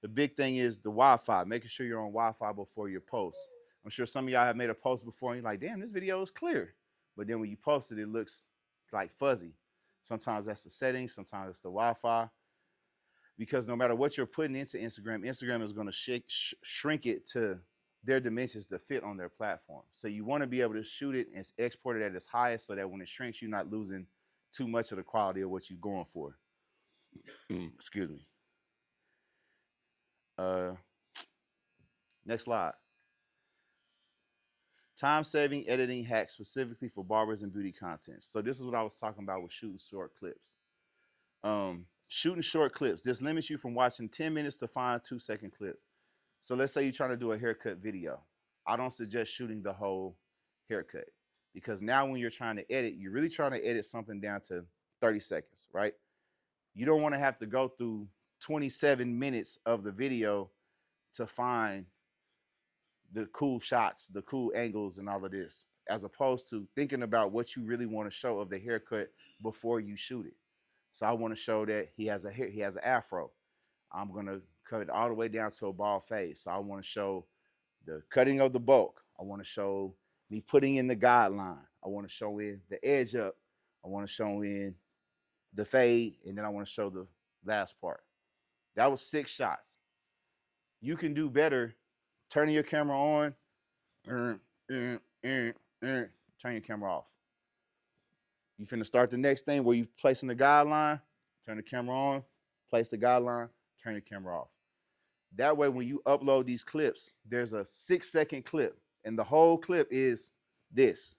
The big thing is the Wi-Fi, making sure you're on Wi-Fi before your post. I'm sure some of y'all have made a post before and you're like, damn, this video is clear. But then when you post it, it looks like fuzzy. Sometimes that's the settings, sometimes it's the Wi-Fi. Because no matter what you're putting into Instagram, Instagram is going to shrink it to their dimensions to fit on their platform. So you want to be able to shoot it and export it at its highest so that when it shrinks, you're not losing too much of the quality of what you're going for. Excuse me. Uh, Next slide. Time-saving editing hacks specifically for barbers and beauty content. So this is what I was talking about with shooting short clips. Shooting short clips. This limits you from watching 10 minutes to 2-second clips. So let's say you're trying to do a haircut video. I don't suggest shooting the whole haircut because now when you're trying to edit, you're really trying to edit something down to 30 seconds, right? You don't want to have to go through 27 minutes of the video to find the cool shots, the cool angles, and all of this, as opposed to thinking about what you really want to show of the haircut before you shoot it. So I want to show that he has an afro. I'm gonna cut it all the way down to a bald fade. So I want to show the cutting of the bulk. I want to show me putting in the guideline. I want to show in the edge up. I want to show in the fade, and then I want to show the last part. That was 6 shots. You can do better turning your camera on, turn your camera off. You finna start the next thing where you placing the guideline, turn the camera on, place the guideline, turn your camera off. That way, when you upload these clips, there's a 6-second clip, and the whole clip is this.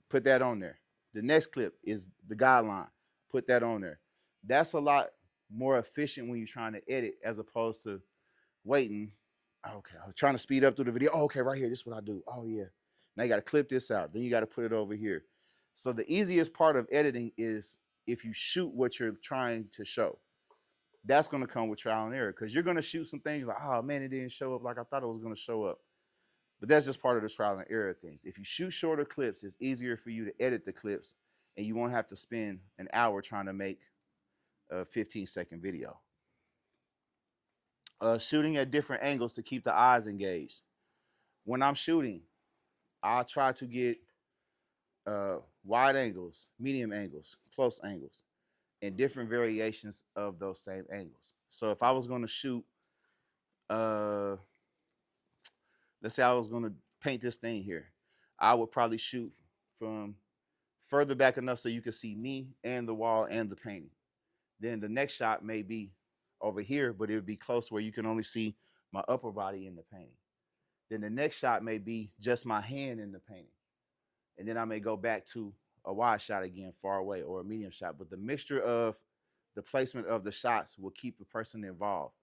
Put that on there. The next clip is the guideline. Put that on there. That's a lot more efficient when you're trying to edit as opposed to waiting. Okay, I'm trying to speed up through the video. Oh, okay, right here. This is what I do. Oh, yeah. Now you got to clip this out. Then you got to put it over here. So the easiest part of editing is if you shoot what you're trying to show. That's going to come with trial and error because you're going to shoot some things like, oh, man, it didn't show up like I thought it was going to show up. But that's just part of the trial and error things. If you shoot shorter clips, it's easier for you to edit the clips, and you won't have to spend an hour trying to make a 15-second video. Shooting at different angles to keep the eyes engaged. When I'm shooting, I try to get wide angles, medium angles, close angles, and different variations of those same angles. So if I was going to shoot, let's say I was going to paint this thing here, I would probably shoot from further back enough so you can see me and the wall and the painting. Then the next shot may be over here, but it would be close where you can only see my upper body in the painting. Then the next shot may be just my hand in the painting. And then I may go back to a wide shot again, far away, or a medium shot. But the mixture of the placement of the shots will keep the person involved.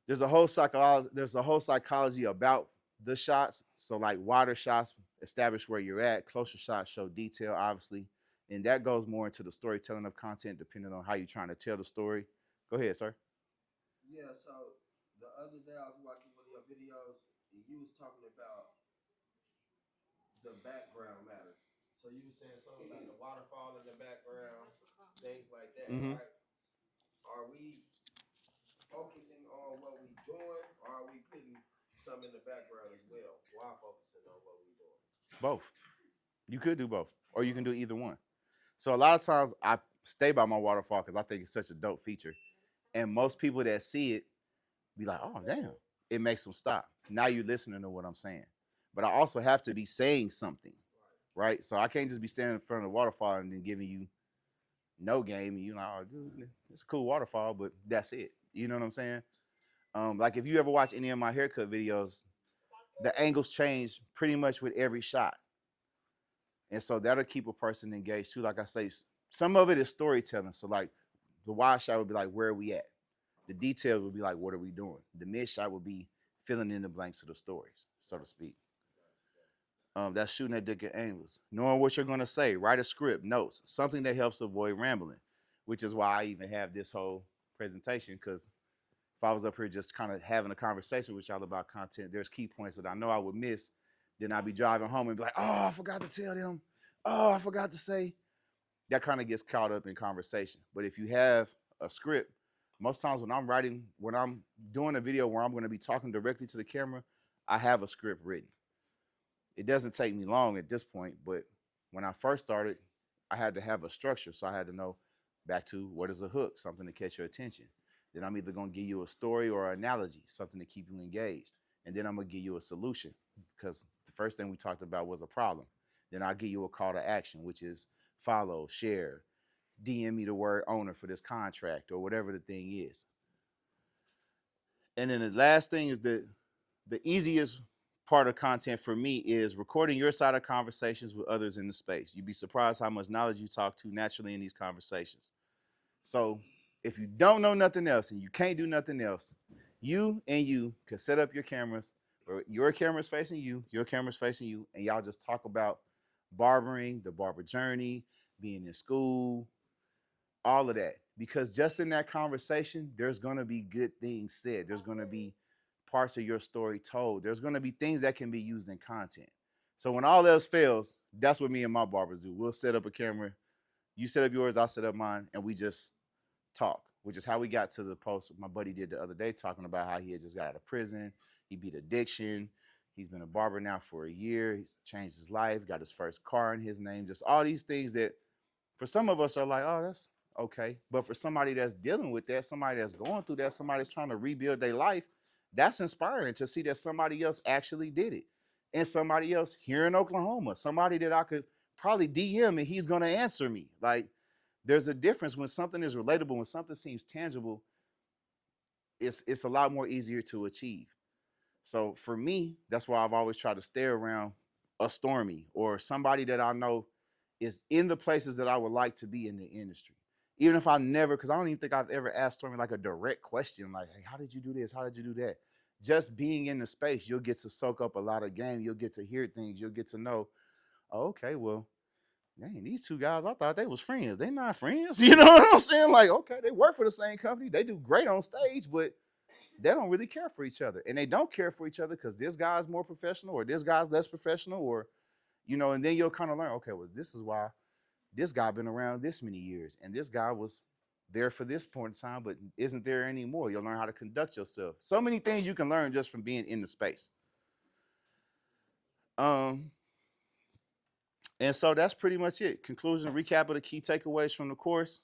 There's a whole psychology about the shots. So like wider shots establish where you're at. Closer shots show detail, obviously. And that goes more into the storytelling of content, depending on how you're trying to tell the story. Go ahead, sir. Yeah, so the other day I was watching one of your videos and you was talking about the background matter. So you were saying something about the waterfall in the background, things like that, right? Are we focusing on what we doing, or are we putting some in the background as well while focusing on what we doing? Both. You could do both, or you can do either one. So a lot of times I stay by my waterfall because I think it's such a dope feature. And most people that see it be like, oh, damn. It makes them stop. Now you're listening to what I'm saying. But I also have to be saying something, right? So I can't just be standing in front of the waterfall and then giving you no game. And you're like, oh, dude, it's a cool waterfall, but that's it. You know what I'm saying? Like if you ever watch any of my haircut videos, the angles change pretty much with every shot. And so that'll keep a person engaged too. Like I say, some of it is storytelling. So like the wide shot would be like, where are we at? The details would be like, what are we doing? The mid shot would be filling in the blanks of the stories, so to speak. That's shooting at different angles. Knowing what you're going to say, write a script, notes, something that helps avoid rambling, which is why I even have this whole presentation, because if I was up here just kind of having a conversation with y'all about content, there's key points that I know I would miss. Then I'd be driving home and be like, oh, I forgot to tell them. Oh, I forgot to say. That kind of gets caught up in conversation. But if you have a script, most times when I'm doing a video where I'm going to be talking directly to the camera, I have a script written. It doesn't take me long at this point, but when I first started, I had to have a structure. So I had to know back to what is a hook, something to catch your attention. Then I'm either going to give you a story or an analogy, something to keep you engaged. And then I'm going to give you a solution because the first thing we talked about was a problem. Then I'll give you a call to action, which is follow, share, DM me the word owner for this contract or whatever the thing is. And then the last thing is the easiest part of content for me is recording your side of conversations with others in the space. You'd be surprised how much knowledge you talk to naturally in these conversations. So if you don't know nothing else and you can't do nothing else, you and you can set up your cameras, or your camera's facing you, your camera's facing you, and y'all just talk about barbering, the barber journey, being in school, all of that. Because just in that conversation, there's going to be good things said. There's going to be parts of your story told. There's going to be things that can be used in content. So when all else fails, that's what me and my barbers do. We'll set up a camera. You set up yours, I'll set up mine, and we just talk, which is how we got to the post my buddy did the other day talking about how he had just got out of prison. He beat addiction. He's been a barber now for a year. He's changed his life, got his first car in his name. Just all these things that for some of us are like, oh, that's okay. But for somebody that's dealing with that, somebody that's going through that, somebody that's trying to rebuild their life, that's inspiring to see that somebody else actually did it. And somebody else here in Oklahoma, somebody that I could probably DM and he's going to answer me. Like, there's a difference when something is relatable, when something seems tangible, it's a lot more easier to achieve. So for me, that's why I've always tried to stay around a Stormy or somebody that I know is in the places that I would like to be in the industry. Even if I never, because I don't even think I've ever asked Stormy like a direct question, like, hey, how did you do this? How did you do that? Just being in the space, you'll get to soak up a lot of game. You'll get to hear things. You'll get to know, oh, okay, well, dang, these two guys, I thought they was friends. They not friends. You know what I'm saying? Like, okay, they work for the same company. They do great on stage, but they don't really care for each other. And they don't care for each other because this guy's more professional or this guy's less professional or, and then you'll kind of learn, okay, well, this is why this guy been around this many years and this guy was there for this point in time, but isn't there anymore. You'll learn how to conduct yourself. So many things you can learn just from being in the space. And so that's pretty much it. Conclusion, recap of the key takeaways from the course.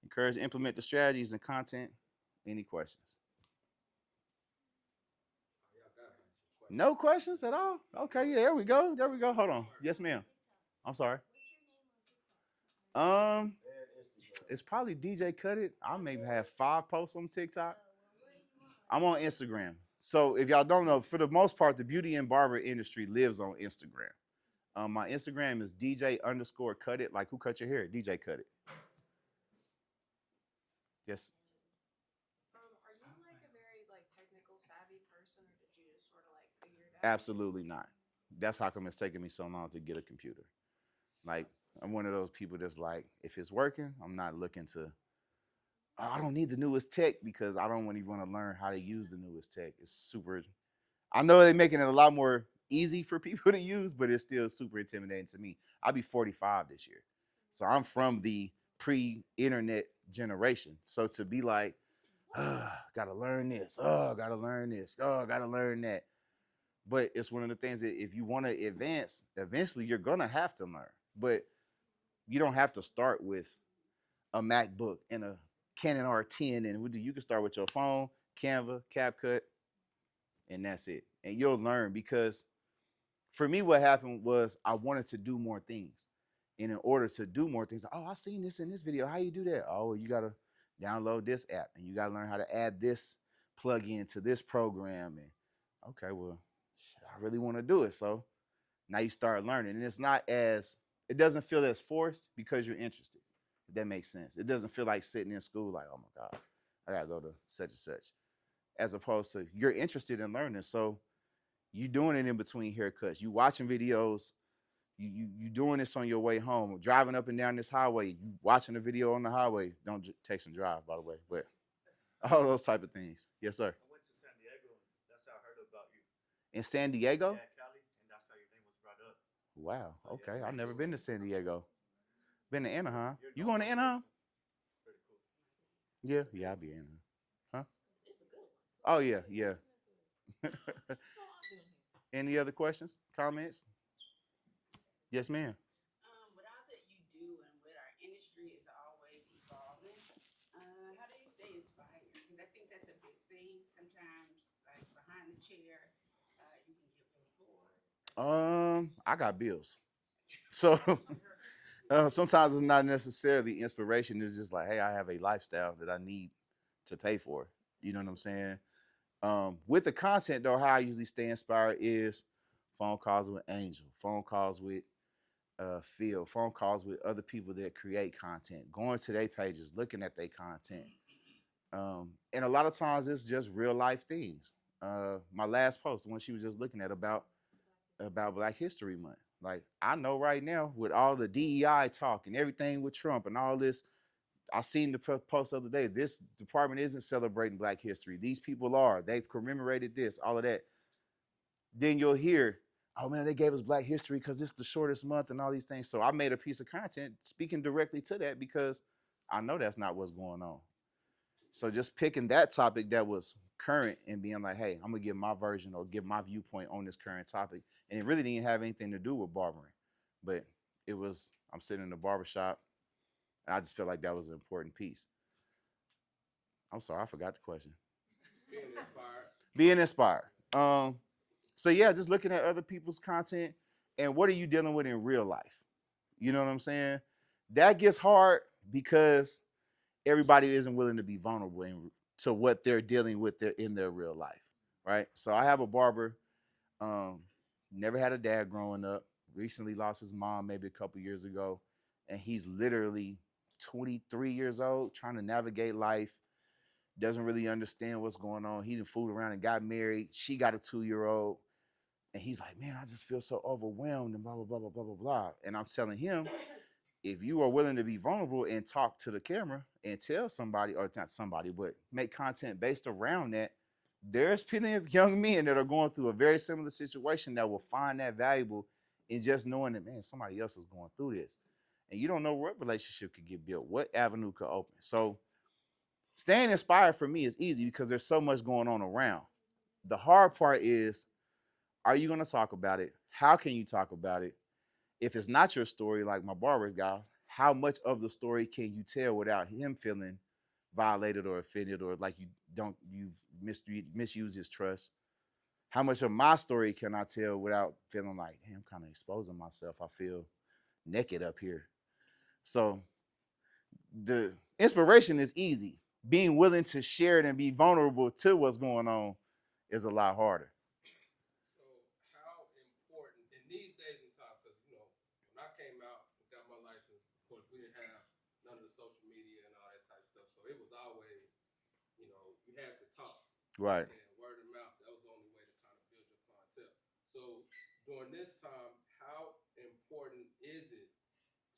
Encourage to implement the strategies and content. Any questions? No questions at all? Okay, yeah, there we go. There we go. Hold on. Yes, ma'am. I'm sorry. Um, it's probably DJ Cut It. I maybe have 5 posts on TikTok. I'm on Instagram. So if y'all don't know, for the most part, the beauty and barber industry lives on Instagram. My Instagram is DJ_Cut It. Like, who cut your hair? DJ Cut It. Yes. Are you like a very like technical savvy person, or did you just sort of like figure it out? Absolutely not. That's how come it's taking me so long to get a computer. Like, I'm one of those people that's like, if it's working, I'm not looking to, oh, I don't need the newest tech because I don't even want to learn how to use the newest tech. It's super, I know they're making it a lot more easy for people to use, but it's still super intimidating to me. I'll be 45 this year. So I'm from the pre-internet generation. So to be like, gotta learn this, gotta learn this, gotta learn that. But it's one of the things that if you want to advance, eventually you're gonna have to learn. But you don't have to start with a MacBook and a Canon R10, and you can start with your phone, Canva, CapCut, and that's it. And you'll learn because for me, what happened was I wanted to do more things. And in order to do more things, oh, I seen this in this video. How you do that? Oh, you gotta download this app and you gotta learn how to add this plug-in to this program. And okay, well, I really want to do it. So now you start learning. And it doesn't feel as forced because you're interested. If that makes sense. It doesn't feel like sitting in school like, oh my God, I gotta go to such and such. As opposed to you're interested in learning. So you doing it in between haircuts. You watching videos. You doing this on your way home. Driving up and down this highway. You watching a video on the highway. Don't text and drive, by the way. But all those type of things. Yes, sir. I went to San Diego, and that's how I heard about you. In San Diego? Yeah, Cali, and that's how your name was brought up. Wow. So, Okay. yeah, I've never cool. been to San Diego. Been to Anaheim. You're You going to Anaheim? Pretty cool. Yeah. Yeah, I'll be in Anaheim. Huh? It's a good one. Oh, yeah. Yeah. So I'll do it. Any other questions? Comments? Yes, ma'am. With all that you do and I got bills, so sometimes it's not necessarily inspiration. It's just like, hey, I have a lifestyle that I need to pay for. You know what I'm saying? With the content though, how I usually stay inspired is phone calls with Angel, phone calls with Phil, phone calls with other people that create content, going to their pages, looking at their content. And a lot of times it's just real life things. My last post, the one she was just looking at about Black History Month. Like I know right now with all the DEI talk and everything with Trump and all this, I seen the post the other day. This department isn't celebrating Black history. These people are. They've commemorated this, all of that. Then you'll hear, oh man, they gave us Black history because it's the shortest month and all these things. So I made a piece of content speaking directly to that because I know that's not what's going on. So just picking that topic that was current and being like, hey, I'm gonna give my version or give my viewpoint on this current topic. And it really didn't have anything to do with barbering. But it was, I'm sitting in the barbershop and I just felt like that was an important piece. I'm sorry, I forgot the question. Being inspired. Being inspired. So yeah, just looking at other people's content and what are you dealing with in real life? You know what I'm saying? That gets hard because everybody isn't willing to be vulnerable to what they're dealing with in their real life, right? So I have a barber, um, never had a dad growing up, recently lost his mom maybe a couple years ago, and he's literally 23 years old trying to navigate life, doesn't really understand what's going on. He done fooled around and got married. She got a 2-year old. And he's like, man, I just feel so overwhelmed and blah, blah, blah, blah, blah, blah, blah. And I'm telling him, if you are willing to be vulnerable and talk to the camera and tell somebody, or not somebody, but make content based around that, there's plenty of young men that are going through a very similar situation that will find that valuable in just knowing that, man, somebody else is going through this. And you don't know what relationship could get built, what avenue could open. So staying inspired for me is easy because there's so much going on around. The hard part is, are you going to talk about it? How can you talk about it? If it's not your story, like my barber's guys, how much of the story can you tell without him feeling violated or offended or like you've misused his trust? How much of my story can I tell without feeling like, hey, I'm kind of exposing myself? I feel naked up here. So the inspiration is easy. Being willing to share it and be vulnerable to what's going on is a lot harder. So how important in these days and time? Because when I came out and got my license, of course we didn't have none of the social media and all that type of stuff. So it was always, you had to talk. Right. Word of mouth. That was the only way to kind of build your clientele. So during this time, how important is it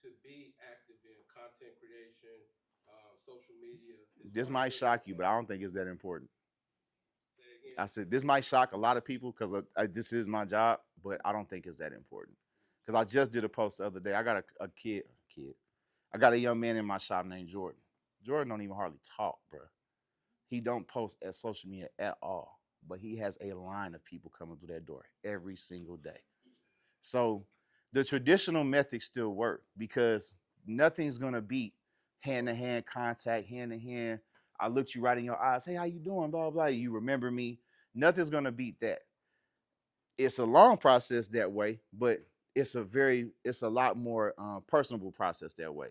to be active in content creation, social media? This might shock you, but I don't think it's that important. Say again. I said this might shock a lot of people because this is my job, but I don't think it's that important. Because I just did a post the other day. I got a kid. I got a young man in my shop named Jordan. Jordan don't even hardly talk, bro. He don't post at social media at all, but he has a line of people coming through that door every single day. So the traditional methods still work because nothing's gonna beat hand-to-hand contact, hand-to-hand. I looked you right in your eyes. Hey, how you doing? Blah, blah, blah. You remember me. Nothing's gonna beat that. It's a long process that way, but it's a lot more personable process that way.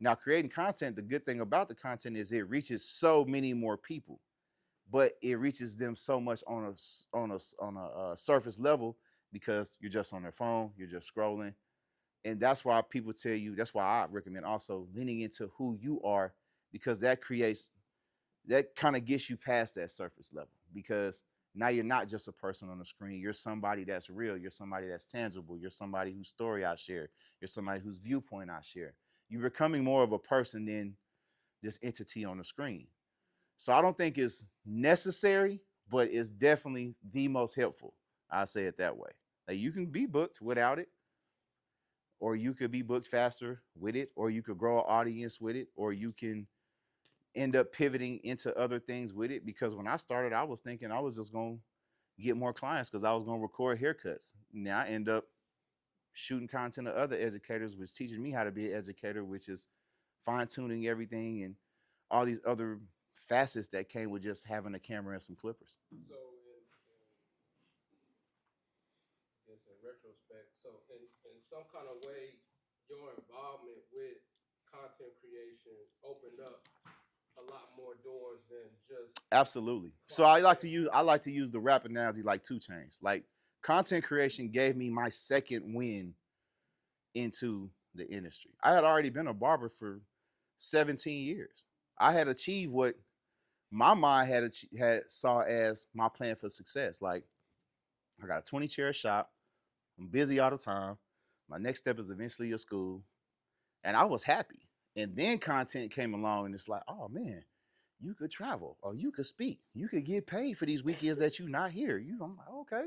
Now, creating content, the good thing about the content is it reaches so many more people, but it reaches them so much on a surface level because you're just on their phone, you're just scrolling, and that's why people tell you. That's why I recommend also leaning into who you are because that kind of gets you past that surface level because now you're not just a person on the screen. You're somebody that's real. You're somebody that's tangible. You're somebody whose story I share. You're somebody whose viewpoint I share. You're becoming more of a person than this entity on the screen. So I don't think it's necessary, but it's definitely the most helpful. I say it that way. Like you can be booked without it, or you could be booked faster with it, or you could grow an audience with it, or you can end up pivoting into other things with it. Because when I started, I was thinking I was just going to get more clients because I was going to record haircuts. Now I end up shooting content to other educators, which teaching me how to be an educator, which is fine tuning everything and all these other facets that came with just having a camera and some clippers. So in retrospect, aspect. So in some kind of way, your involvement with content creation opened up a lot more doors than just Absolutely. So I like to use the rap analogy like 2 Chainz. Like content creation gave me my second win into the industry. I had already been a barber for 17 years. I had achieved what my mind had saw as my plan for success. Like I got a 20-chair shop. I'm busy all the time. My next step is eventually a school, and I was happy. And then content came along, and it's like, oh man, you could travel or you could speak. You could get paid for these weekends that you're not here. I'm like, okay.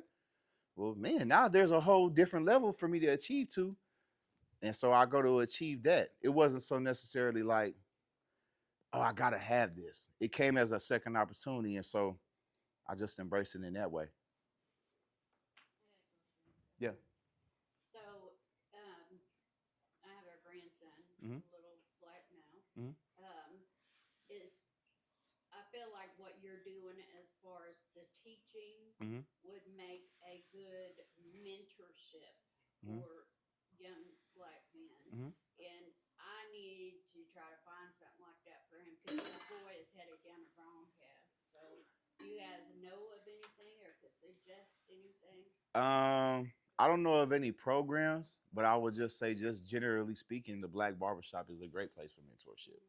Well, man, now there's a whole different level for me to achieve to. And so I go to achieve that. It wasn't so necessarily like, oh, I gotta have this. It came as a second opportunity, and so I just embraced it in that way. Yeah. So, I have a grandson, Mm-hmm. little black now. Mm-hmm. Is I feel like what you're doing as far as the teaching Mm-hmm. would make a good mentorship Mm-hmm. for young black men. Mm-hmm. And I need to try to find something like that for him because this boy is headed down the wrong path. So, do you guys know of anything or could suggest anything? I don't know of any programs, but I would just say, just generally speaking, the Black Barbershop is a great place for mentorship.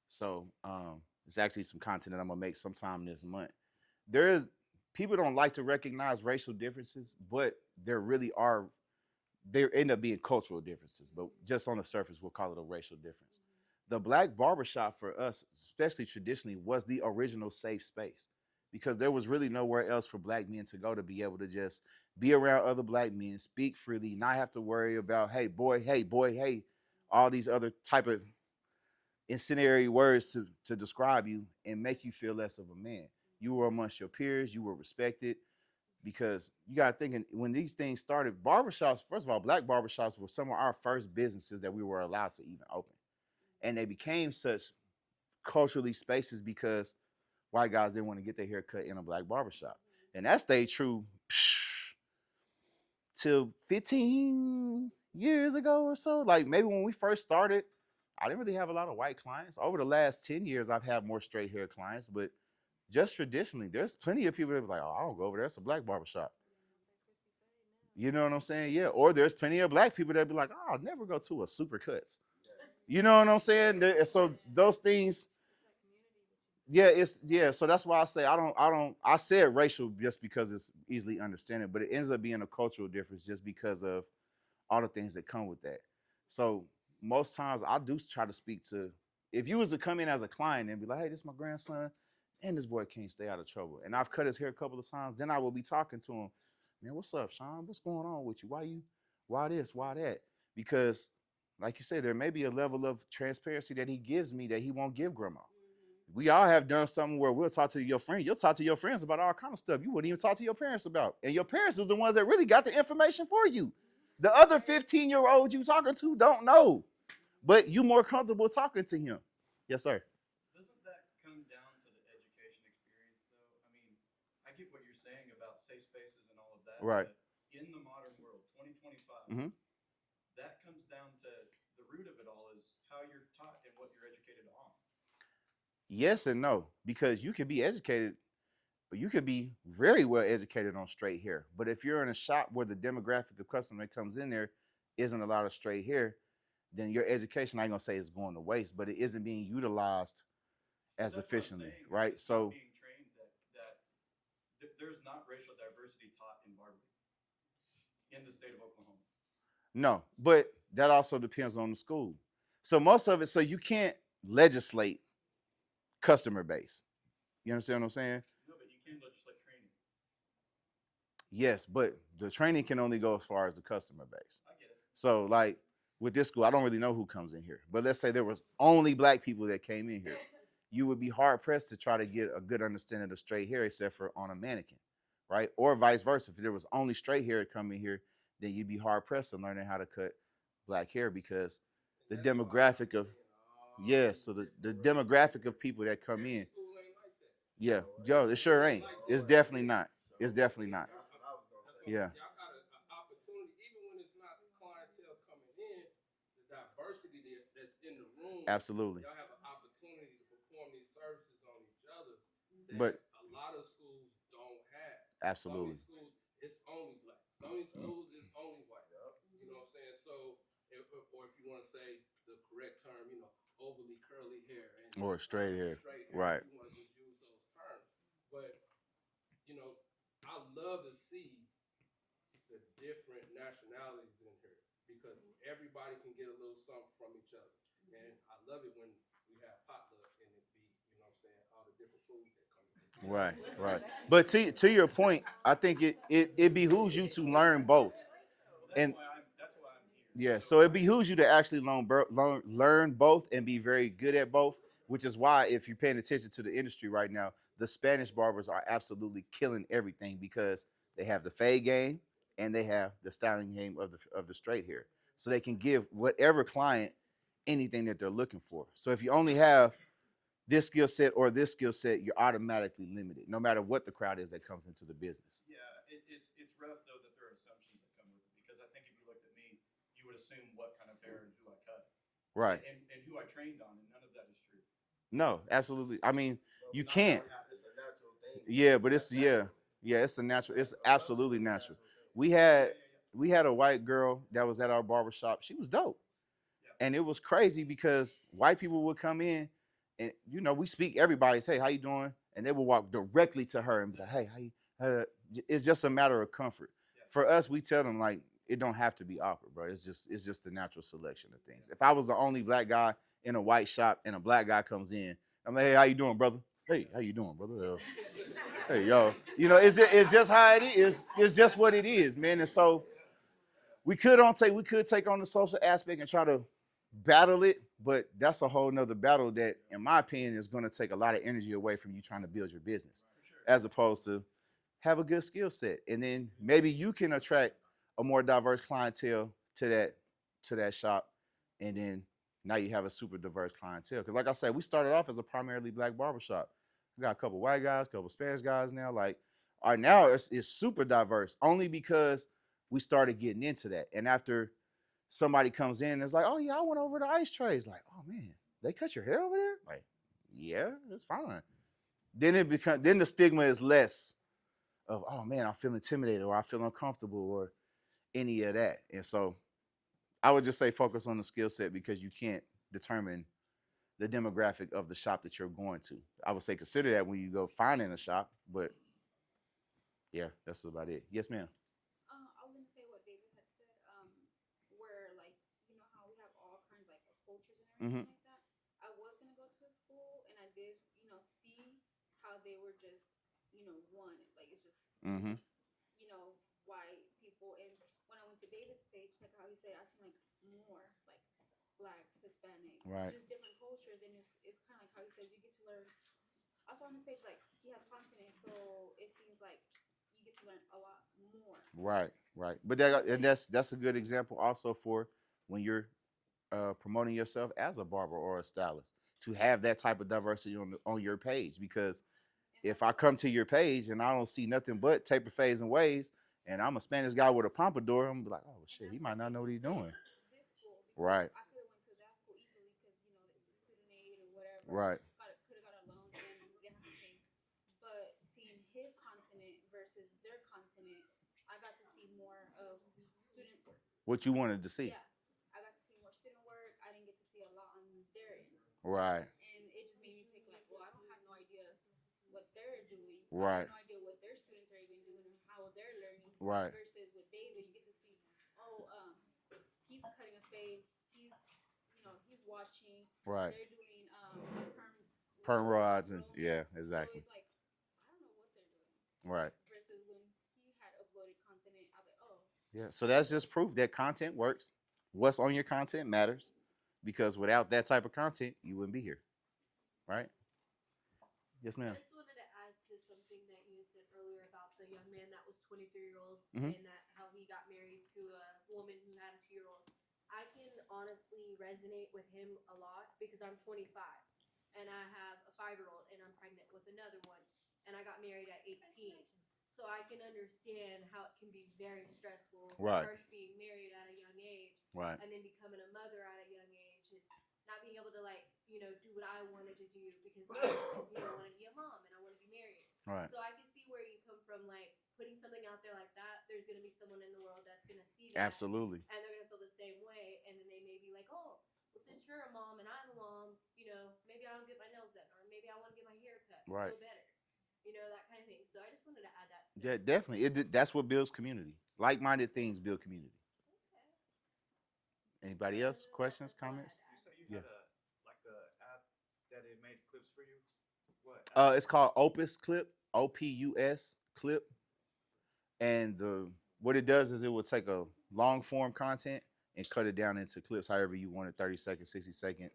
So, it's actually some content that I'm gonna make sometime this month. There is People don't like to recognize racial differences, but there really are. There end up being cultural differences, but just on the surface, we'll call it a racial difference. The Black Barbershop for us, especially traditionally, was the original safe space because there was really nowhere else for black men to go to be able to just be around other black men, speak freely, not have to worry about, hey boy, hey, all these other type of incendiary words to describe you and make you feel less of a man. You were amongst your peers, you were respected because you got to think when these things started, barbershops, first of all, black barbershops were some of our first businesses that we were allowed to even open. And they became such culturally spaces because white guys didn't want to get their hair cut in a black barbershop. And that stayed true till 15 years ago or so. Like maybe when we first started, I didn't really have a lot of white clients. Over the last 10 years, I've had more straight hair clients, but just traditionally, there's plenty of people that be like, oh, I don't go over there. It's a black barbershop. You know what I'm saying? Yeah. Or there's plenty of black people that be like, oh, I'll never go to a super cuts. You know what I'm saying? So those things, yeah. So that's why I say I said racial just because it's easily understandable, but it ends up being a cultural difference just because of all the things that come with that. So most times I do try to speak to, if you was to come in as a client and be like, hey, this is my grandson, and this boy can't stay out of trouble. And I've cut his hair a couple of times, then I will be talking to him, man, what's up, Sean? What's going on with you? Why this? Why that? Because like you said, there may be a level of transparency that he gives me that he won't give grandma. We all have done something where we'll talk to your friend. You'll talk to your friends about all kind of stuff you wouldn't even talk to your parents about. And your parents is the ones that really got the information for you. The other 15-year-olds you talking to don't know, but you more comfortable talking to him. Yes, sir. Doesn't that come down to the education experience, though? I mean, I get what you're saying about safe spaces and all of that. Right. But in the modern world, 2025, Mhm. that comes down to the root of it all is how you're taught and what you're educated on. Yes and no, because you can be educated, but you could be very well educated on straight hair. But if you're in a shop where the demographic of customer that comes in there isn't a lot of straight hair, then your education, I ain't gonna say is going to waste, but it isn't being utilized as That's efficiently, saying, right? it's So not being trained that there's not racial diversity taught in barbering in the state of Oklahoma. no, but that also depends on the school. So most of it, so you can't legislate customer base. You understand what I'm saying? No, but you can legislate training. Yes, but the training can only go as far as the customer base. I get it. So like with this school, I don't really know who comes in here, but let's say there was only black people that came in here. You would be hard pressed to try to get a good understanding of straight hair except for on a mannequin, right? Or vice versa. If there was only straight hair coming here, then you'd be hard pressed to learning how to cut black hair because the demographic of, yes, so the demographic of people that come in, yeah, Joe, it sure ain't. It's definitely not. It's definitely not. Yeah. Y'all got an opportunity, even not clientele coming in, the diversity that's in the room, Absolutely. y'all have an opportunity to perform these services on each other that But a lot of schools don't have. Some of absolutely. these schools, it's only black. Some of these schools, it's only white. You know what I'm saying? So, or if you want to say the correct term, overly curly hair and Or straight hair. straight hair, Right. if you want to just use those terms. But you know, I love to see the different nationalities in here because everybody can get a little something from each other. And I love it when we have potluck and it be, what I'm saying, all the different foods that come in. Right, right. But to your point, I think it behooves you to learn both. And That's why I'm here. yeah, so it behooves you to actually learn both and be very good at both, which is why if you're paying attention to the industry right now, the Spanish barbers are absolutely killing everything because they have the fade game and they have the styling game of the straight hair. So they can give whatever client anything that they're looking for. So if you only have this skill set or this skill set, you're automatically limited, no matter what the crowd is that comes into the business. Yeah, it's rough though that there are assumptions that come with it because I think if you looked at me, you would assume what kind of hair and who I cut, Right. and who I trained on, and none of that is true. No, absolutely. I mean, Well, you it's not can't. it's a natural thing. Yeah, but it's Natural. yeah, it's a natural. It's Assumption absolutely is a natural. natural thing. We had we had a white girl that was at our barber shop. She was dope, and it was crazy because white people would come in, and we speak everybody's hey, how you doing, and they would walk directly to her and be like, hey, how you? It's just a matter of comfort. For us, we tell them like it don't have to be awkward, bro. It's just the natural selection of things. If I was the only black guy in a white shop and a black guy comes in, I'm like, hey, how you doing, brother? Hey, how you doing, brother? Hey, yo, it's just how it is. It's just what it is, man. And so we could take on the social aspect and try to battle it, but that's a whole nother battle that, in my opinion, is going to take a lot of energy away from you trying to build your business, as opposed to have a good skill set, and then maybe you can attract a more diverse clientele to that shop, and then now you have a super diverse clientele. Because, like I said, we started off as a primarily black barbershop. We got a couple white guys, a couple Spanish guys now. Like, our now it's super diverse, only because we started getting into that. And after somebody comes in, it's like, oh yeah, I went over the ice trays. Like, oh man, they cut your hair over there? Like, yeah, it's fine. Then the stigma is less of, oh man, I feel intimidated or I feel uncomfortable or any of that. And so I would just say focus on the skill set because you can't determine the demographic of the shop that you're going to. I would say consider that when you go finding a shop, but yeah, that's about it. Yes, ma'am. I was gonna say what David had said, where like how we have all kinds like of cultures and Mm-hmm. everything like that. I was gonna go to a school and I did see how they were just one like it's just Mm-hmm. white people. And when I went to David's page, like how he said, I seen like more like blacks, Hispanics, Right. just different cultures, and it's kind of like how he says you get to learn. Also on his page, like he has continent, so it seems like you get to learn a lot more. Right, right. But that's a good example also for when you're promoting yourself as a barber or a stylist to have that type of diversity on your page. Because if I come to your page and I don't see nothing but taper fades and waves, and I'm a Spanish guy with a pompadour, I'm like, oh shit, he might not know what he's doing. This school, Right. I could have went to that school easily because the student aid or whatever. Right. Could have got a loan and we didn't have to pay. But seeing his continent versus their continent, I got to see more of student work. What you wanted to see. Yeah, I got to see more student work. I didn't get to see a lot on their end. Right. And it just made me pick like, well, I don't have no idea what they're doing. Right. I have no idea what their students are even doing and how they're learning. Right. Versus with David, you get to see, he's cutting a fade. He's watching. Right. They're doing Perm rods and yeah, exactly. So it's like I don't know what they're doing. Right. Versus when he had uploaded content, I was like, oh. Yeah. So that's just proof that content works. What's on your content matters, because without that type of content, you wouldn't be here. Right. Yes, ma'am. I just wanted to add to something that you had said earlier about the young man that was 23-year-old Mhm. and that how he got married to a woman who had a 2-year-old. I can honestly resonate with him a lot because I'm 25 and I have a 5-year-old and I'm pregnant with another one and I got married at 18. So I can understand how it can be very stressful Right. first being married at a Right. and then becoming a mother at a young age and not being able to like do what I wanted to do because I want to be a mom and I want to be married. Right. So I can see where you come from, like putting something out there like that. There's gonna be someone in the world that's gonna see that Absolutely. and they're gonna feel the same way, and then they may be like, oh, well, since you're a mom and I'm a mom, maybe I don't get my nails done, or maybe I want to get my hair cut, Right. feel better, that kind of thing. So I just wanted to add that to Yeah, it. definitely. That's what builds community. Like-minded things build community. Okay. Anybody else? Questions, comments? You said you Yeah. had a app that it made clips for you. What app? It's called Opus Clip. OPUS Clip. And what it does is it will take a long form content and cut it down into clips, however you want it, 30-second, 60-second.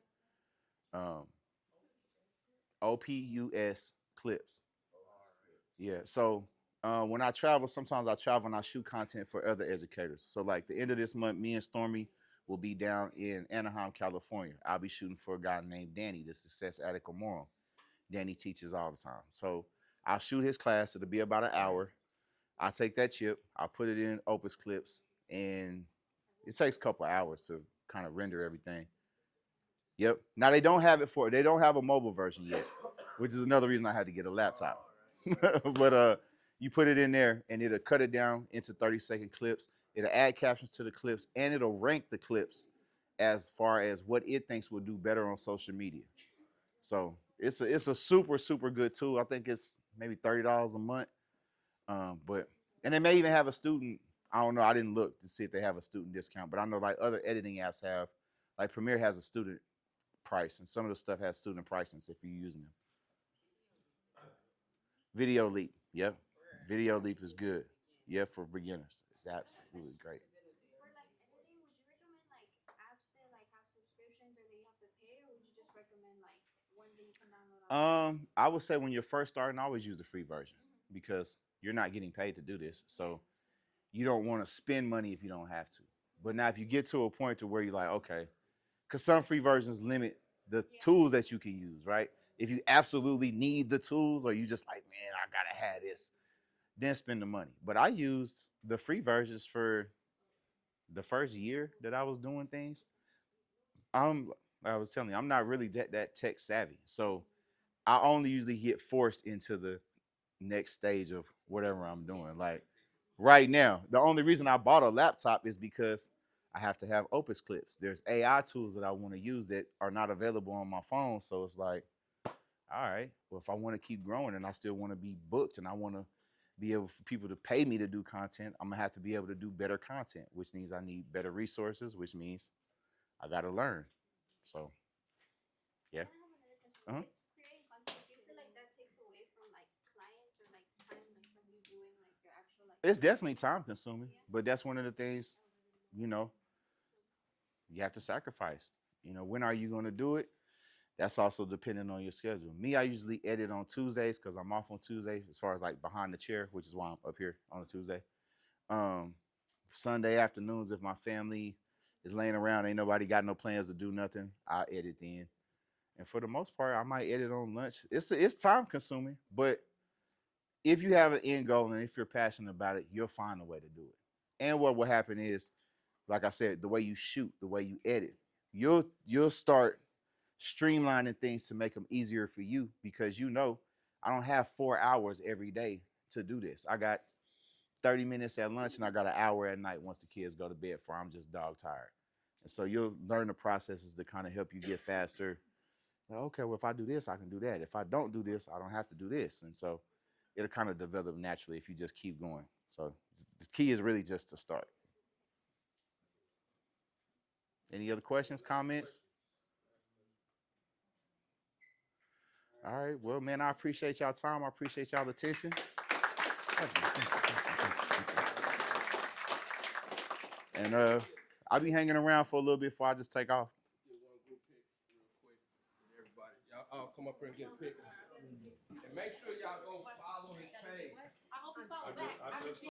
Um, OPUS Clips. Yeah. So when I travel, sometimes I travel and I shoot content for other educators. So like the end of this month, me and Stormy will be down in Anaheim, California. I'll be shooting for a guy named Danny, the Success Addict Moral. Danny teaches all the time. So I'll shoot his class. It'll be about an hour. I take that chip, I put it in Opus Clips, and it takes a couple hours to kind of render everything. Yep. Now they don't have a mobile version yet, which is another reason I had to get a laptop. But you put it in there and it'll cut it down into 30-second clips. It'll add captions to the clips and it'll rank the clips as far as what it thinks will do better on social media. So it's a super, super good tool. I think it's maybe $30 a month. And they may even have a student. I don't know. I didn't look to see if they have a student discount, but I know like other editing apps have, like Premiere has a student price, and some of the stuff has student pricings if you're using them. Video Leap, yep. Video Leap is good. Yeah, for beginners, it's absolutely great. For like editing, would you recommend like apps that like have subscriptions or that you have to pay, or would you just recommend like ones that you can download on? I would say when you're first starting, always use the free version because you're not getting paid to do this, so you don't want to spend money if you don't have to. But now, if you get to a point to where you're like, okay, because some free versions limit the tools that you can use, right? If you absolutely need the tools, or you just like, man, I gotta have this, then spend the money. But I used the free versions for the first year that I was doing things. I was telling you, I'm not really that tech savvy, so I only usually get forced into the next stage of whatever I'm doing. Like right now, the only reason I bought a laptop is because I have to have Opus Clips. There's AI tools that I want to use that are not available on my phone. So it's like, all right, well, if I want to keep growing and I still want to be booked and I want to be able for people to pay me to do content, I'm gonna have to be able to do better content, which means I need better resources, which means I gotta learn. So yeah. I have Uh-huh. another question. With creating content, do you feel like that takes away from like clients or like time like from you doing like your actual like It's definitely time consuming, but that's one of the things, you know, you have to sacrifice. When are you going to do it? That's also dependent on your schedule. Me, I usually edit on Tuesdays because I'm off on Tuesday as far as like behind the chair, which is why I'm up here on a Tuesday. Um, Sunday afternoons, if my family is laying around, ain't nobody got no plans to do nothing, I edit then. And for the most part, I might edit on lunch. It's time consuming, but if you have an end goal and if you're passionate about it, you'll find a way to do it. And what will happen is, like I said, the way you shoot, the way you edit, you'll start streamlining things to make them easier for you because I don't have 4 hours every day to do this. I got 30 minutes at lunch and I got an hour at night once the kids go to bed for I'm just dog tired. And so you'll learn the processes to kind of help you get faster. Like, okay, well, if I do this, I can do that. If I don't do this, I don't have to do this. And so it'll kind of develop naturally if you just keep going. So the key is really just to start. Any other questions, comments? All right. Well, man, I appreciate y'all time. I appreciate y'all attention. And I'll be hanging around for a little bit before I just take off. Get one group pic real quick with everybody. Y'all all come up here and get a pic. And make sure y'all go follow his page. I hope you follow back.